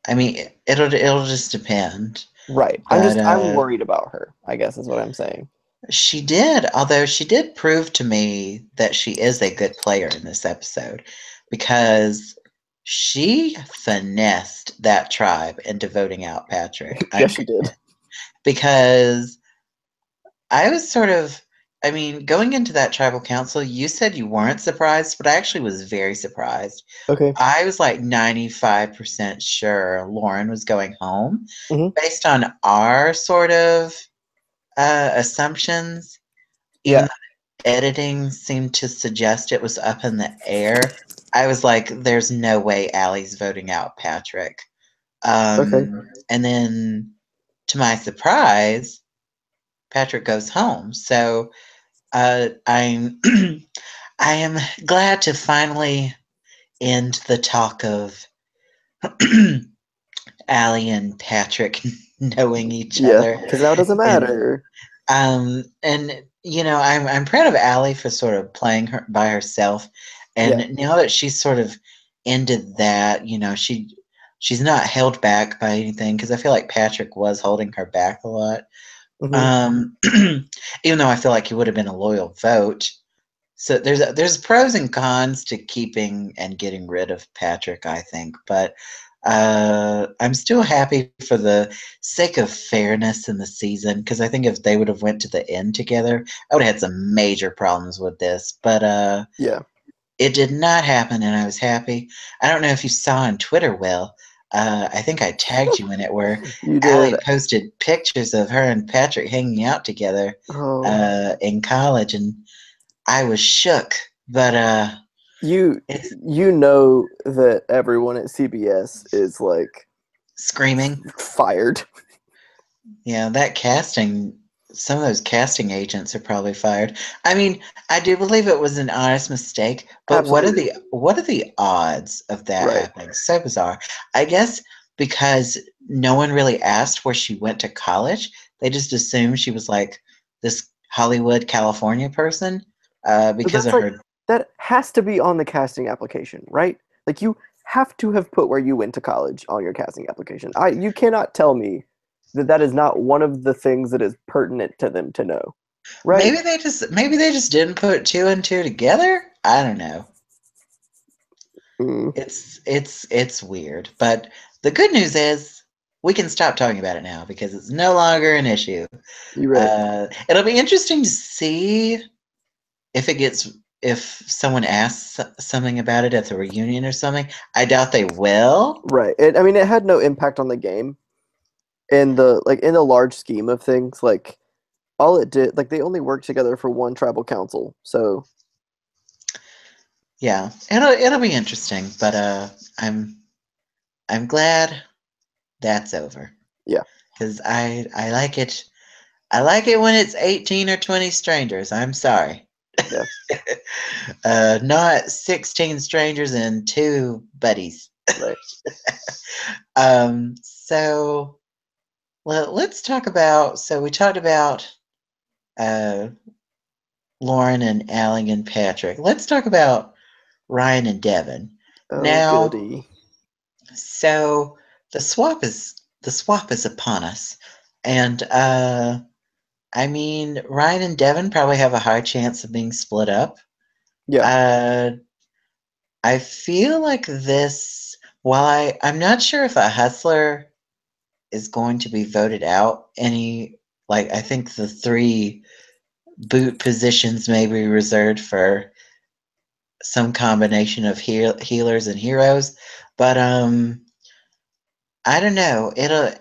I mean, it'll just depend. Right. But I'm worried about her, I guess is what I'm saying. although she did prove to me that she is a good player in this episode because she finessed that tribe into voting out Patrick. Yes, she did. Because I was sort of, I mean, going into that tribal council, you said you weren't surprised, but I actually was very surprised. Okay. I was like 95% sure Lauren was going home Hmm. based on our sort of assumptions, even Yeah. though editing seemed to suggest it was up in the air. I was like, there's no way Allie's voting out Patrick. Okay. And then to my surprise, Patrick goes home. So I'm I am glad to finally end the talk of Allie and Patrick knowing each Yeah. other. Because now it doesn't And matter. I'm proud of Allie for sort of playing her by herself. Yeah. And now that she's sort of ended that, she's not held back by anything because I feel like Patrick was holding her back a lot. Hmm. Um, even though I feel like he would have been a loyal vote. So there's pros and cons to keeping and getting rid of Patrick, I think, but I'm still happy for the sake of fairness in the season because I think if they would have went to the end together, I would have had some major problems with this. But Yeah. it did not happen, and I was happy. I don't know if you saw on Twitter, Will. I think I tagged you in it where You did. Allie posted pictures of her and Patrick hanging out together Oh. in college, and I was shook, but You it's you know that everyone at CBS is like screaming. fired. Yeah, that casting some of those casting agents are probably fired. I mean, I do believe it was an honest mistake, but Absolutely. what are the odds of that Right. happening? So bizarre. I guess because no one really asked where she went to college, they just assumed she was like this Hollywood, California person But because that's of like her. that has to be on the casting application, right? Like you have to have put where you went to college on your casting application. You cannot tell me that that is not one of the things that is pertinent to them to know, right? Maybe they just didn't put two and two together. I don't know. Mm, It's weird, but the good news is we can stop talking about it now because it's no longer an issue. you're right. It'll be interesting to see if it gets if someone asks something about it at the reunion or something. I doubt they will. Right. I mean, it had no impact on the game in the large scheme of things. Like all it did, like they only worked together for one tribal council. So Yeah, it'll be interesting, but I'm glad that's over yeah, because I like it. I like it when it's 18 or 20 strangers. I'm sorry. yeah. Not 16 strangers and two buddies. Right. So let's talk about. So we talked about uh, Lauren and Allie and Patrick. Let's talk about Ryan and Devin. Oh Now, goody. so the swap is upon us, and I mean Ryan and Devin probably have a high chance of being split up. Yeah. Uh, I feel like this, while I'm not sure if a hustler is going to be voted out any, like, I think the three boot positions may be reserved for some combination of healers and heroes. But I don't know.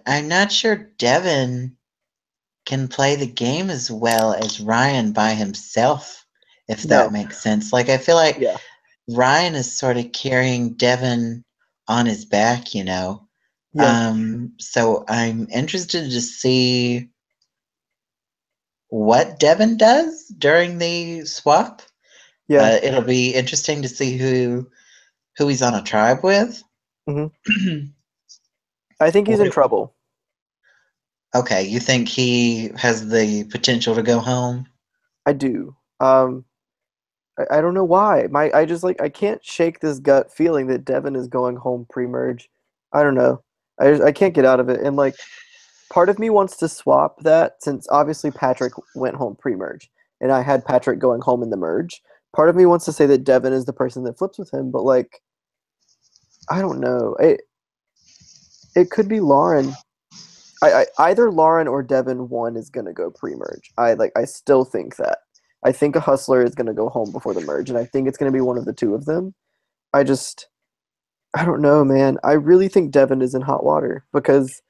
I'm not sure Devin can play the game as well as Ryan by himself, if that No. makes sense. Like, I feel like Yeah. Ryan is sort of carrying Devin on his back, you know. Yeah. So I'm interested to see what Devin does during the swap. Yeah. It'll be interesting to see who he's on a tribe with. Hmm. I think he's in What- trouble. okay, you think he has the potential to go home? I do. I don't know why. I just like I can't shake this gut feeling that Devin is going home pre-merge. I don't know. I can't get out of it. And like part of me wants to swap that since obviously Patrick went home pre-merge and I had Patrick going home in the merge. Part of me wants to say that Devin is the person that flips with him, but like I don't know. It could be Lauren. Either Lauren or Devin one is gonna go pre-merge. I still think that. I think a hustler is gonna go home before the merge, and I think it's gonna be one of the two of them. I just I don't know, man. I really think Devin is in hot water because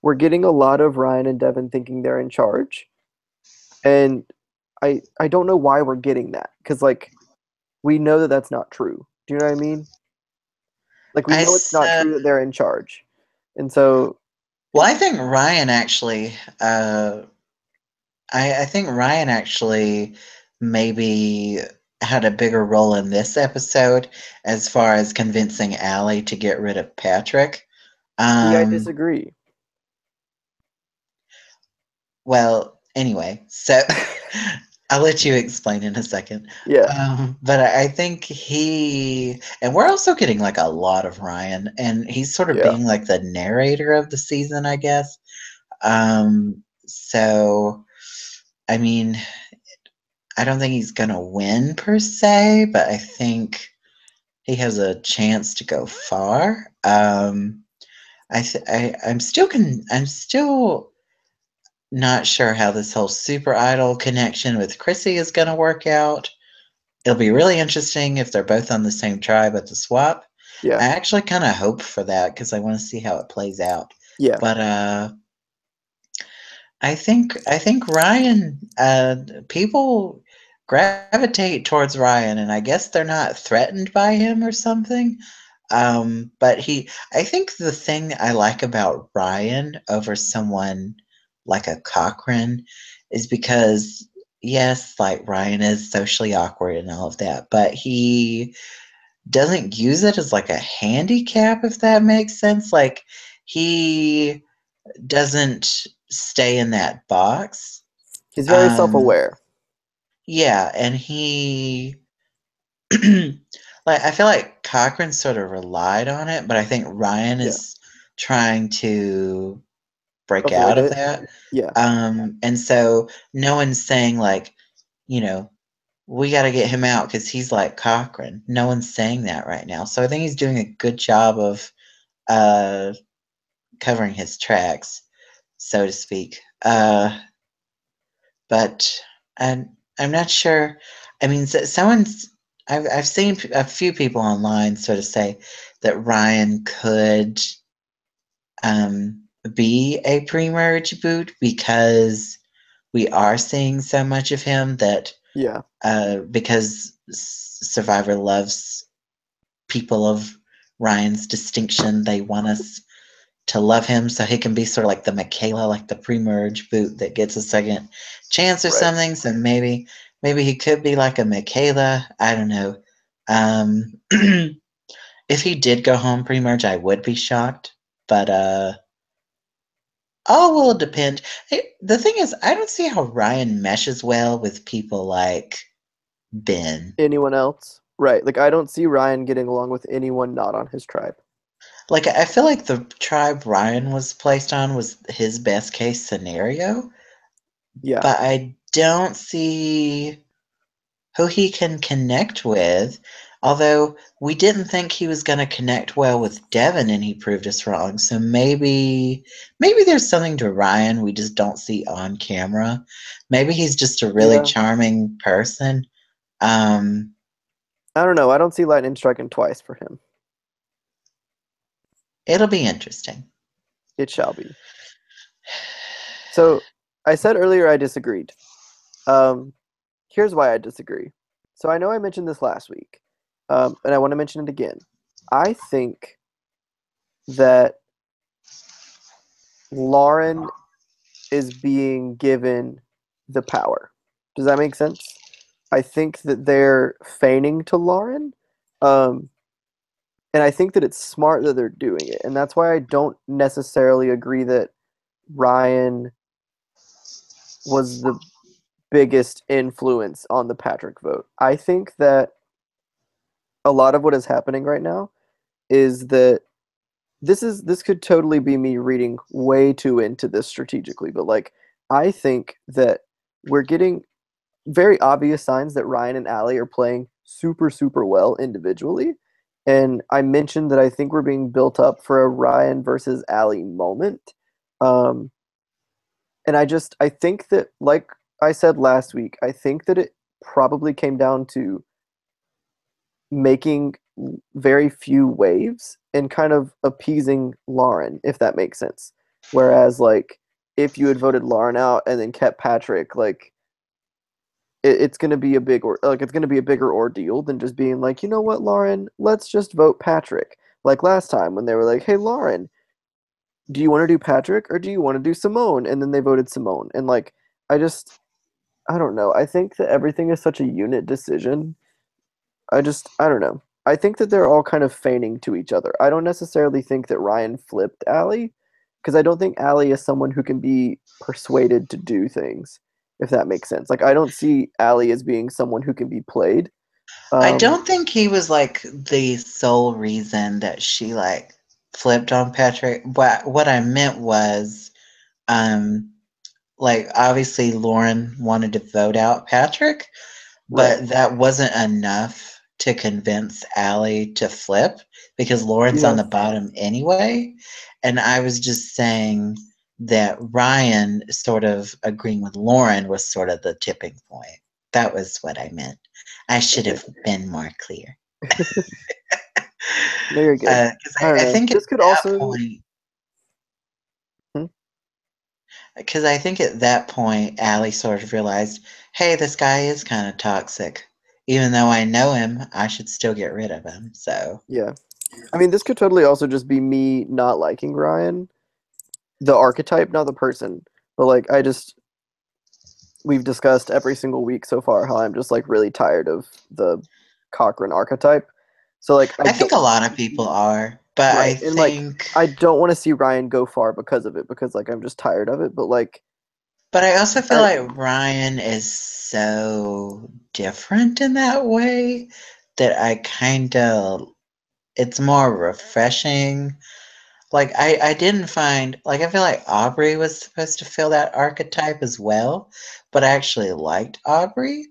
we're getting a lot of Ryan and Devin thinking they're in charge, and I don't know why we're getting that because like we know that that's not true. Do you know what I mean? Like we I know it's s- not true that they're in charge, and so well, it I think Ryan actually. I think Ryan actually maybe had a bigger role in this episode as far as convincing Allie to get rid of Patrick. see, I Um, disagree. well, anyway, so I'll let you explain in a second. Yeah, But I think and we're also getting like a lot of Ryan, and he's sort of yeah, being like the narrator of the season, I guess. So, I mean, I don't think he's gonna win per se, but I think he has a chance to go far. I'm still not sure how this whole Super Idol connection with Chrissy is gonna work out. It'll be really interesting if they're both on the same tribe at the swap. yeah, I actually kind of hope for that because I want to see how it plays out. yeah. But I think Ryan people gravitate towards Ryan, and I guess they're not threatened by him or something. But I think the thing I like about Ryan over someone like a Cochrane is because, yes, like Ryan is socially awkward and all of that, but he doesn't use it as like a handicap, if that makes sense. Like, he doesn't stay in that box. He's very self-aware. Yeah, and he like I feel like Cochran sort of relied on it, but I think Ryan Yeah. is trying to break Avoid out of it. that. Yeah. And so no one's saying like, we got to get him out because he's like Cochran. No one's saying that right now. So I think he's doing a good job of uh, covering his tracks, so to speak. But I'm not sure. I mean, I've seen a few people online sort of say that Ryan could be a pre-merge boot because we are seeing so much of him that Yeah. because Survivor loves people of Ryan's distinction, they want us to love him so he can be sort of like the Michaela, like the pre-merge boot that gets a second chance or Right. something. So maybe he could be like a Michaela. I don't know. Um, if he did go home pre-merge, I would be shocked. But all will depend. The thing is, I don't see how Ryan meshes well with people like Ben. Anyone else? Right. Like I don't see Ryan getting along with anyone not on his tribe. Like I feel like the tribe Ryan was placed on was his best case scenario, Yeah. but I don't see who he can connect with. Although we didn't think he was going to connect well with Devin, and he proved us wrong. So maybe there's something to Ryan we just don't see on camera. Maybe he's just a really Yeah. charming person. Um, I don't know. I don't see lightning striking twice for him. it'll be interesting. It shall be. So I said earlier I disagreed. Um, Here's why I disagree. So I know I mentioned this last week, and I want to mention it again. I think that Lauren is being given the power. Does that make sense? I think that they're feigning to Lauren, um, and I think that it's smart that they're doing it, and that's why I don't necessarily agree that Ryan was the biggest influence on the Patrick vote. I think that a lot of what is happening right now is that this could totally be me reading way too into this strategically, but like I think that we're getting very obvious signs that Ryan and Allie are playing super well individually. And I mentioned that I think we're being built up for a Ryan versus Allie moment. Um, and I think that, like I said last week, I think that it probably came down to making very few waves and kind of appeasing Lauren, if that makes sense. Whereas, like, if you had voted Lauren out and then kept Patrick, like, it's going to be a it's going to be a bigger ordeal than just being like, you know what, Lauren, let's just vote Patrick. Like last time when they were like, hey, Lauren, do you want to do Patrick or do you want to do Simone? And then they voted Simone. And like, I don't know. I think that everything is such a unit decision. I don't know. I think that they're all kind of feigning to each other. I don't necessarily think that Ryan flipped Allie because I don't think Allie is someone who can be persuaded to do things, if that makes sense. Like, I don't see Allie as being someone who can be played. I Um, don't think he was like the sole reason that she like flipped on Patrick. What I meant was, um, like obviously Lauren wanted to vote out Patrick, right. but that wasn't enough to convince Allie to flip because Lauren's on Yeah. the bottom anyway. And I was just saying that Ryan sort of agreeing with Lauren was sort of the tipping point. That was what I meant. I should Okay. have been more clear. No, you're good. Because I don't I know. think at This could that also. point, Hmm? because I think at that point, Allie sort of realized, hey, this guy is kind of toxic. Even though I know him, I should still get rid of him. So Yeah. I mean, this could totally also just be me not liking Ryan, the archetype, not the person. But like, I just we've discussed every single week so far how I'm just like really tired of the Cochrane archetype. So like I I think don't a lot of people are, but I right. And like think, I don't want to see Ryan go far because of it because like I'm just tired of it. But like but I also feel I like Ryan is so different in that way that I kind of, it's more refreshing. Like I didn't find, like I feel like Aubrey was supposed to fill that archetype as well, but I actually liked Aubrey.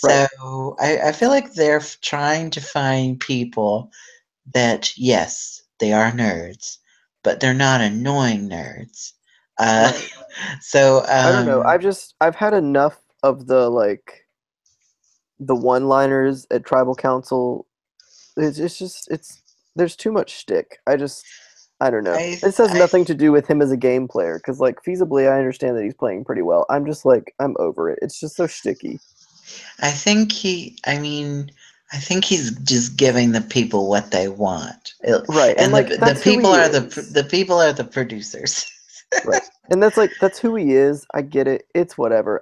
right. So I feel like they're trying to find people that, yes, they are nerds, but they're not annoying nerds. Uh, Right. so I don't know. I've had enough of the like the one-liners at tribal council. It's just it's there's too much shtick. I don't know. I This has I nothing to do with him as a game player because like feasibly I understand that he's playing pretty well. I'm just like I'm over it. It's just so shticky. I think I think he's just giving the people what they want. Right. And And like the that's who people he are is. the people are the producers. Right. And that's who he is. I get it. It's whatever.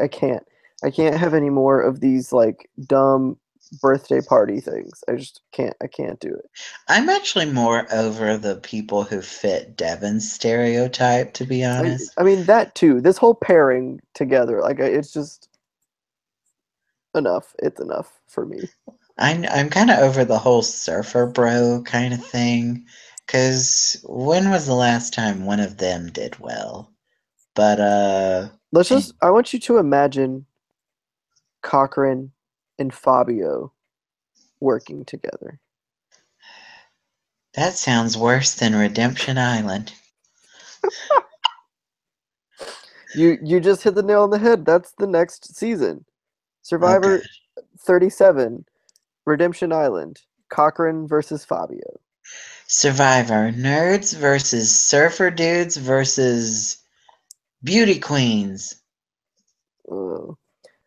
I can't. I can't have any more of these like dumb birthday party things. I can't do it. I'm actually more over the people who fit Devin's stereotype, to be honest. I mean that too. This whole pairing together, like it's just enough. It's enough for me. I'm kind of over the whole surfer bro kind of thing. Because when was the last time one of them did well? But, Let's and just I want you to imagine Cochrane and Fabio working together. that sounds worse than Redemption Island. You just hit the nail on the head. That's the next season. Oh, God. Survivor 37, Redemption Island, Cochrane versus Fabio. Survivor, nerds versus surfer dudes versus beauty queens. Uh,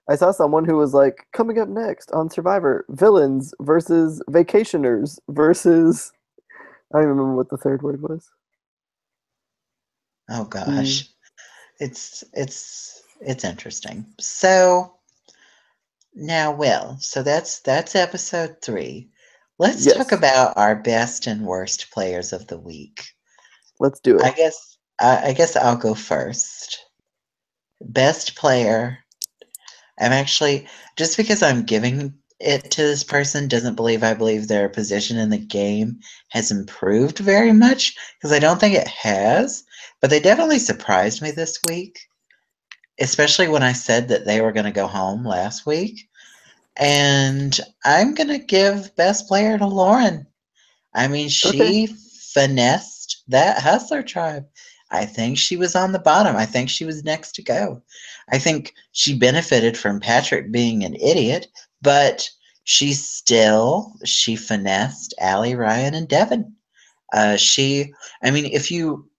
I saw someone who was like, coming up next on Survivor, villains versus vacationers versus I don't even remember what the third word was. Oh, Mm, gosh. It's interesting. So now, Will, so that's episode 3. Let's talk yes, about our best and worst players of the week. let's do it. I guess I'll go first. Best player. I'm actually, just because I'm giving it to this person doesn't believe I believe their position in the game has improved very much, because I don't think it has. But they definitely surprised me this week, especially when I said that they were going to go home last week. And I'm going to give best player to Lauren. I mean, Okay, she finessed that Hustler tribe. I think she was on the bottom. I think she was next to go. I think she benefited from Patrick being an idiot, but she finessed Allie, Ryan, and Devin. I mean, if you,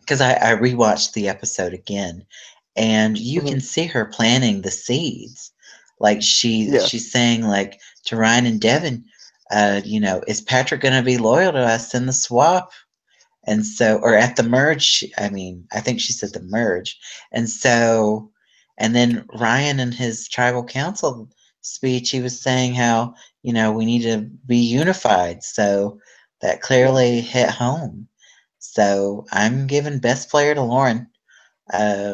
because I rewatched the episode again, and you hmm can see her planting the seeds. Like yeah, she's saying like to Ryan and Devin, is Patrick going to be loyal to us in the swap? And so, or at the merge, I mean, I think she said the merge. And so, and then Ryan in his tribal council speech, he was saying how, we need to be unified. So that yeah. clearly hit home. So I'm giving best player to Lauren.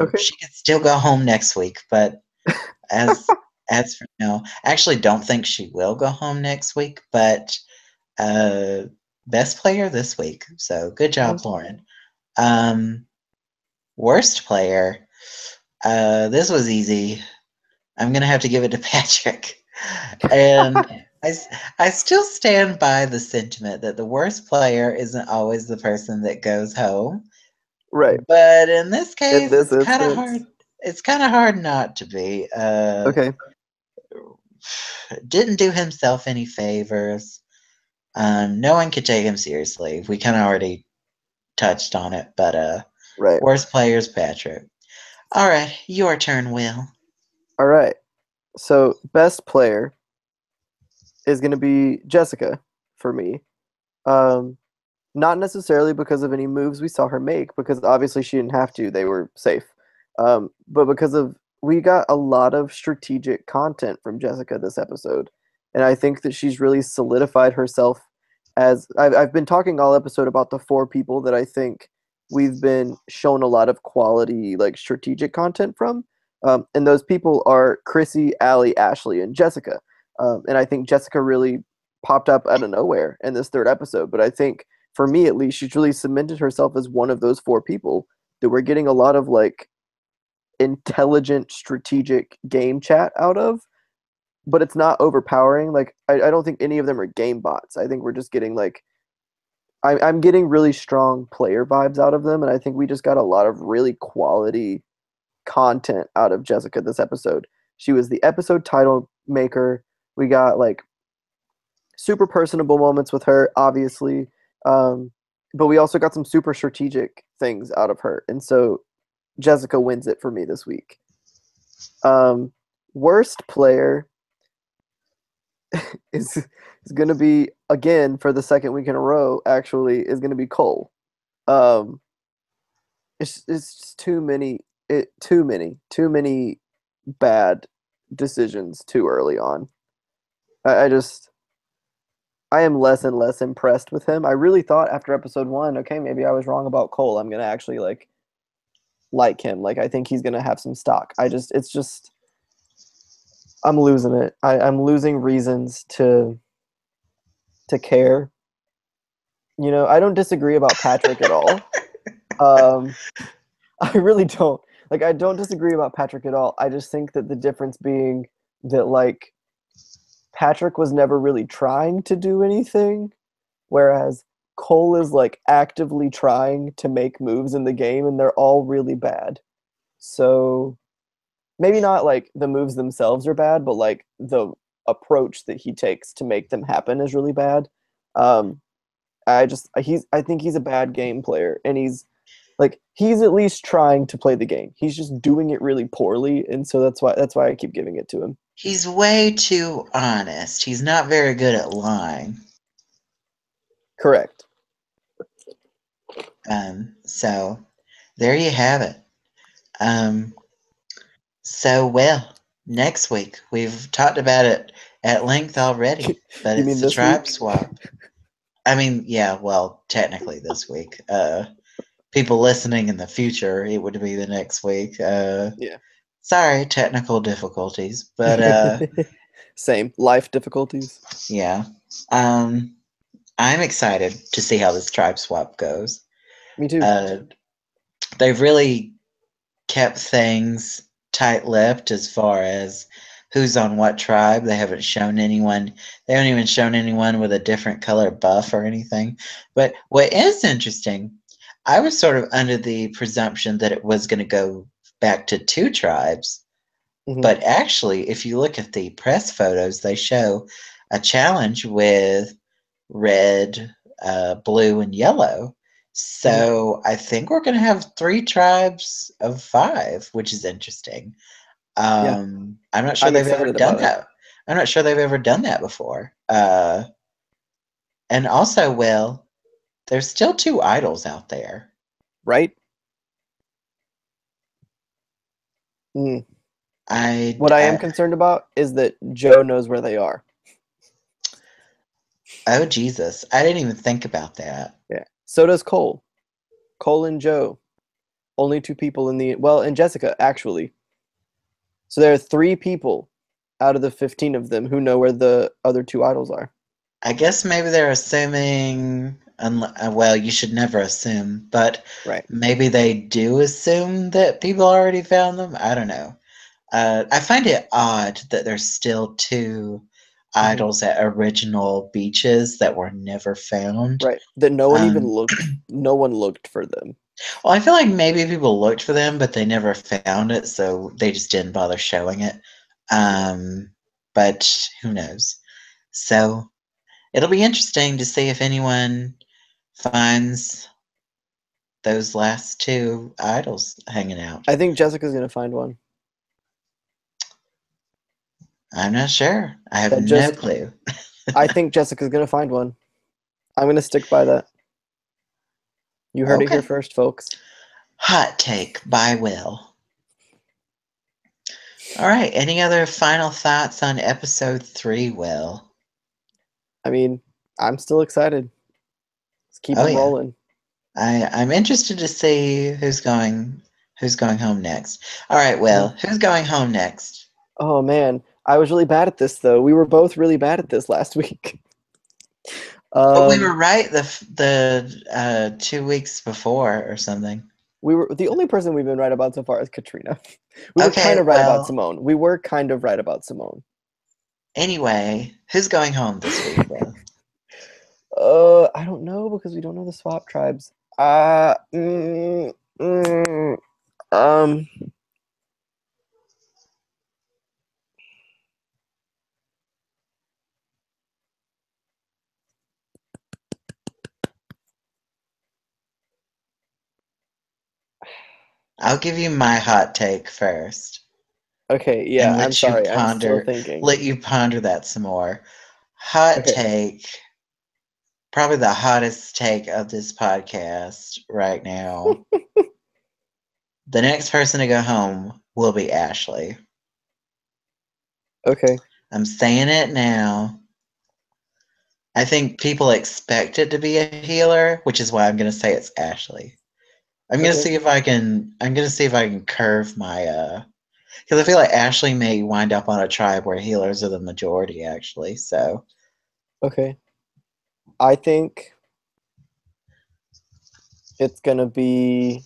Okay, She could still go home next week, but as as for now, I actually don't think she will go home next week. But uh, best player this week. So good job, that's fine. Lauren. Um, Worst player. This was easy. I'm gonna have to give it to Patrick, and I still stand by the sentiment that the worst player isn't always the person that goes home. Right. But in this In case, this it's kind of hard. instance, It's kind of hard not to be. okay. Didn't do himself any favors. No one could take him seriously. We kind of already touched on it, but Right. worst players, Patrick. All right, your turn, Will. All right. So best player is going to be Jessica for me. Um, not necessarily because of any moves we saw her make, because obviously she didn't have to; they were safe. But because of we got a lot of strategic content from Jessica this episode, and I think that she's really solidified herself as I've been talking all episode about the four people that I think we've been shown a lot of quality like strategic content from, and those people are Chrissy, Allie, Ashley, and Jessica, and I think Jessica really popped up out of nowhere in this third episode. But I think for me at least, she's really cemented herself as one of those four people that we're getting a lot of like intelligent strategic game chat out of, but it's not overpowering. Like I don't think any of them are game bots. I think we're just getting like I'm getting really strong player vibes out of them, and I think we just got a lot of really quality content out of Jessica this episode. She was the episode title maker. We got like super personable moments with her, obviously, but we also got some super strategic things out of her, and so Jessica wins it for me this week. Worst player is going to be again for the second week in a row. Actually, is going to be Cole. Um, it's just too many bad decisions too early on. I just I am less and less impressed with him. I really thought after episode one, okay, maybe I was wrong about Cole. I'm gonna actually like him. Like I think he's gonna have some stock. It's just I'm losing it. I'm losing reasons to care. You know, I don't disagree about Patrick at all. Um, I really don't. Like I don't disagree about Patrick at all. I just think that the difference being that like Patrick was never really trying to do anything, whereas Cole is like actively trying to make moves in the game and they're all really bad. So maybe not like the moves themselves are bad, but like the approach that he takes to make them happen is really bad. Um, I think he's a bad game player, and he's at least trying to play the game. He's just doing it really poorly, and so that's why I keep giving it to him. He's way too honest. He's not very good at lying. Correct. So there you have it. So well, next week we've talked about it at length already, but You it's mean the this tribe week? swap. I mean, yeah, well, technically this week. People listening in the future, it would be the next week. Yeah. Sorry, technical difficulties, but Same. Life difficulties. yeah. I'm excited to see how this tribe swap goes. Me too. Uh, they've really kept things tight-lipped as far as who's on what tribe. They haven't shown anyone. They haven't even shown anyone with a different color buff or anything. But what is interesting, I was sort of under the presumption that it was going to go back to two tribes. Mhm. But actually, if you look at the press photos, they show a challenge with red, blue, and yellow. So I think we're going to have three tribes of five, which is interesting. Yeah. I'm not sure I'm they've ever excited done about it. that. I'm not sure they've ever done that before. And also, well, there's still two idols out there. Right? Mm. I, What I am I concerned about is that Joe knows where they are. oh Jesus, I didn't even think about that. Yeah. So does Cole. Cole and Joe. Only two people in the and Jessica actually. So there are three people out of the 15 of them who know where the other two idols are. I guess maybe they're assuming. Well, you should never assume, but Right. maybe they do assume that people already found them. I don't know. I find it odd that there's still two Mhm. idols at original beaches that were never found. Right. That Um, no one looked for them. well, I feel like maybe people looked for them, but they never found it, so they just didn't bother showing it. Um, but who knows? So it'll be interesting to see if anyone finds those last two idols hanging out. I think Jessica's gonna find one. I'm not sure. I have That no just clue. I think Jessica's gonna find one. I'm gonna stick by that. You heard it here Okay. first, folks. Hot take by Will. All right. Any other final thoughts on episode 3, Will? I mean, I'm still excited. Let's keep Oh them yeah. rolling. I'm interested to see who's going home next. All right, Will, who's going home next? Oh man, I was really bad at this though. We were both really bad at this last week. But we Um, were right the 2 weeks before or something. we were the only person we've been right about so far is Katrina. We were Okay, kind of right about well, Simone. We were kind of right about Simone. anyway, who's going home this week, Will? I don't know because we don't know the swap tribes. Uh, mm, mm, um, I'll give you my hot take first okay, and yeah, I'm sorry. I'm still thinking. let you ponder that some more. Hot Okay, take, probably the hottest take of this podcast right now. The next person to go home will be Ashley. okay, I'm saying it now. I think people expect it to be a healer, which is why I'm going to say it's Ashley. okay, I'm going to see if I can curve my cuz I feel like Ashley may wind up on a tribe where healers are the majority actually. So, okay. I think it's gonna be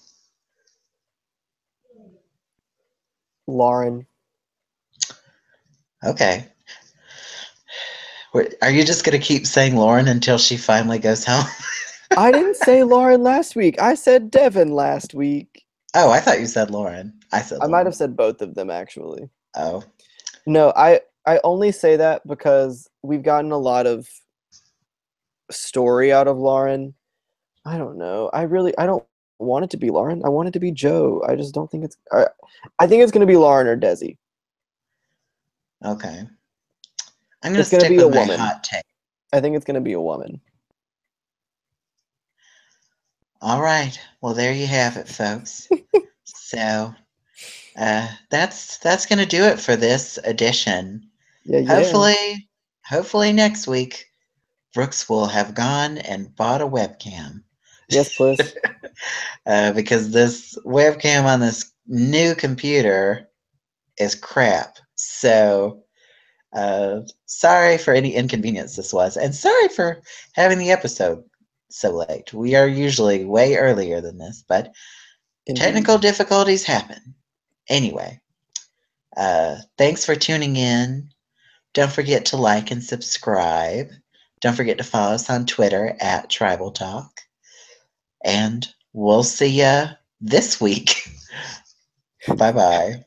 Lauren. okay. Are you just going to keep saying Lauren until she finally goes home? I didn't say Lauren last week. I said Devin last week. Oh, I thought you said Lauren. I said I might have Lauren. said both of them actually. Oh. No, I only say that because we've gotten a lot of story out of Lauren. I don't know. I don't want it to be Lauren. I want it to be Joe. I just don't think it's. I think it's gonna be Lauren or Desi. Okay. I'm going to It's gonna stick be a with my woman. hot take. I think it's gonna be a woman. All right. Well, there you have it, folks. So, that's gonna do it for this edition. Yeah, yeah. Hopefully next week Brooks will have gone and bought a webcam Yes, please. because this webcam on this new computer is crap. So sorry for any inconvenience this was, and sorry for having the episode so late. We are usually way earlier than this, but Indeed. technical difficulties happen. Anyway, thanks for tuning in. Don't forget to like and subscribe. Don't forget to follow us on Twitter at Tribal Talk. And we'll see ya this week. Bye bye.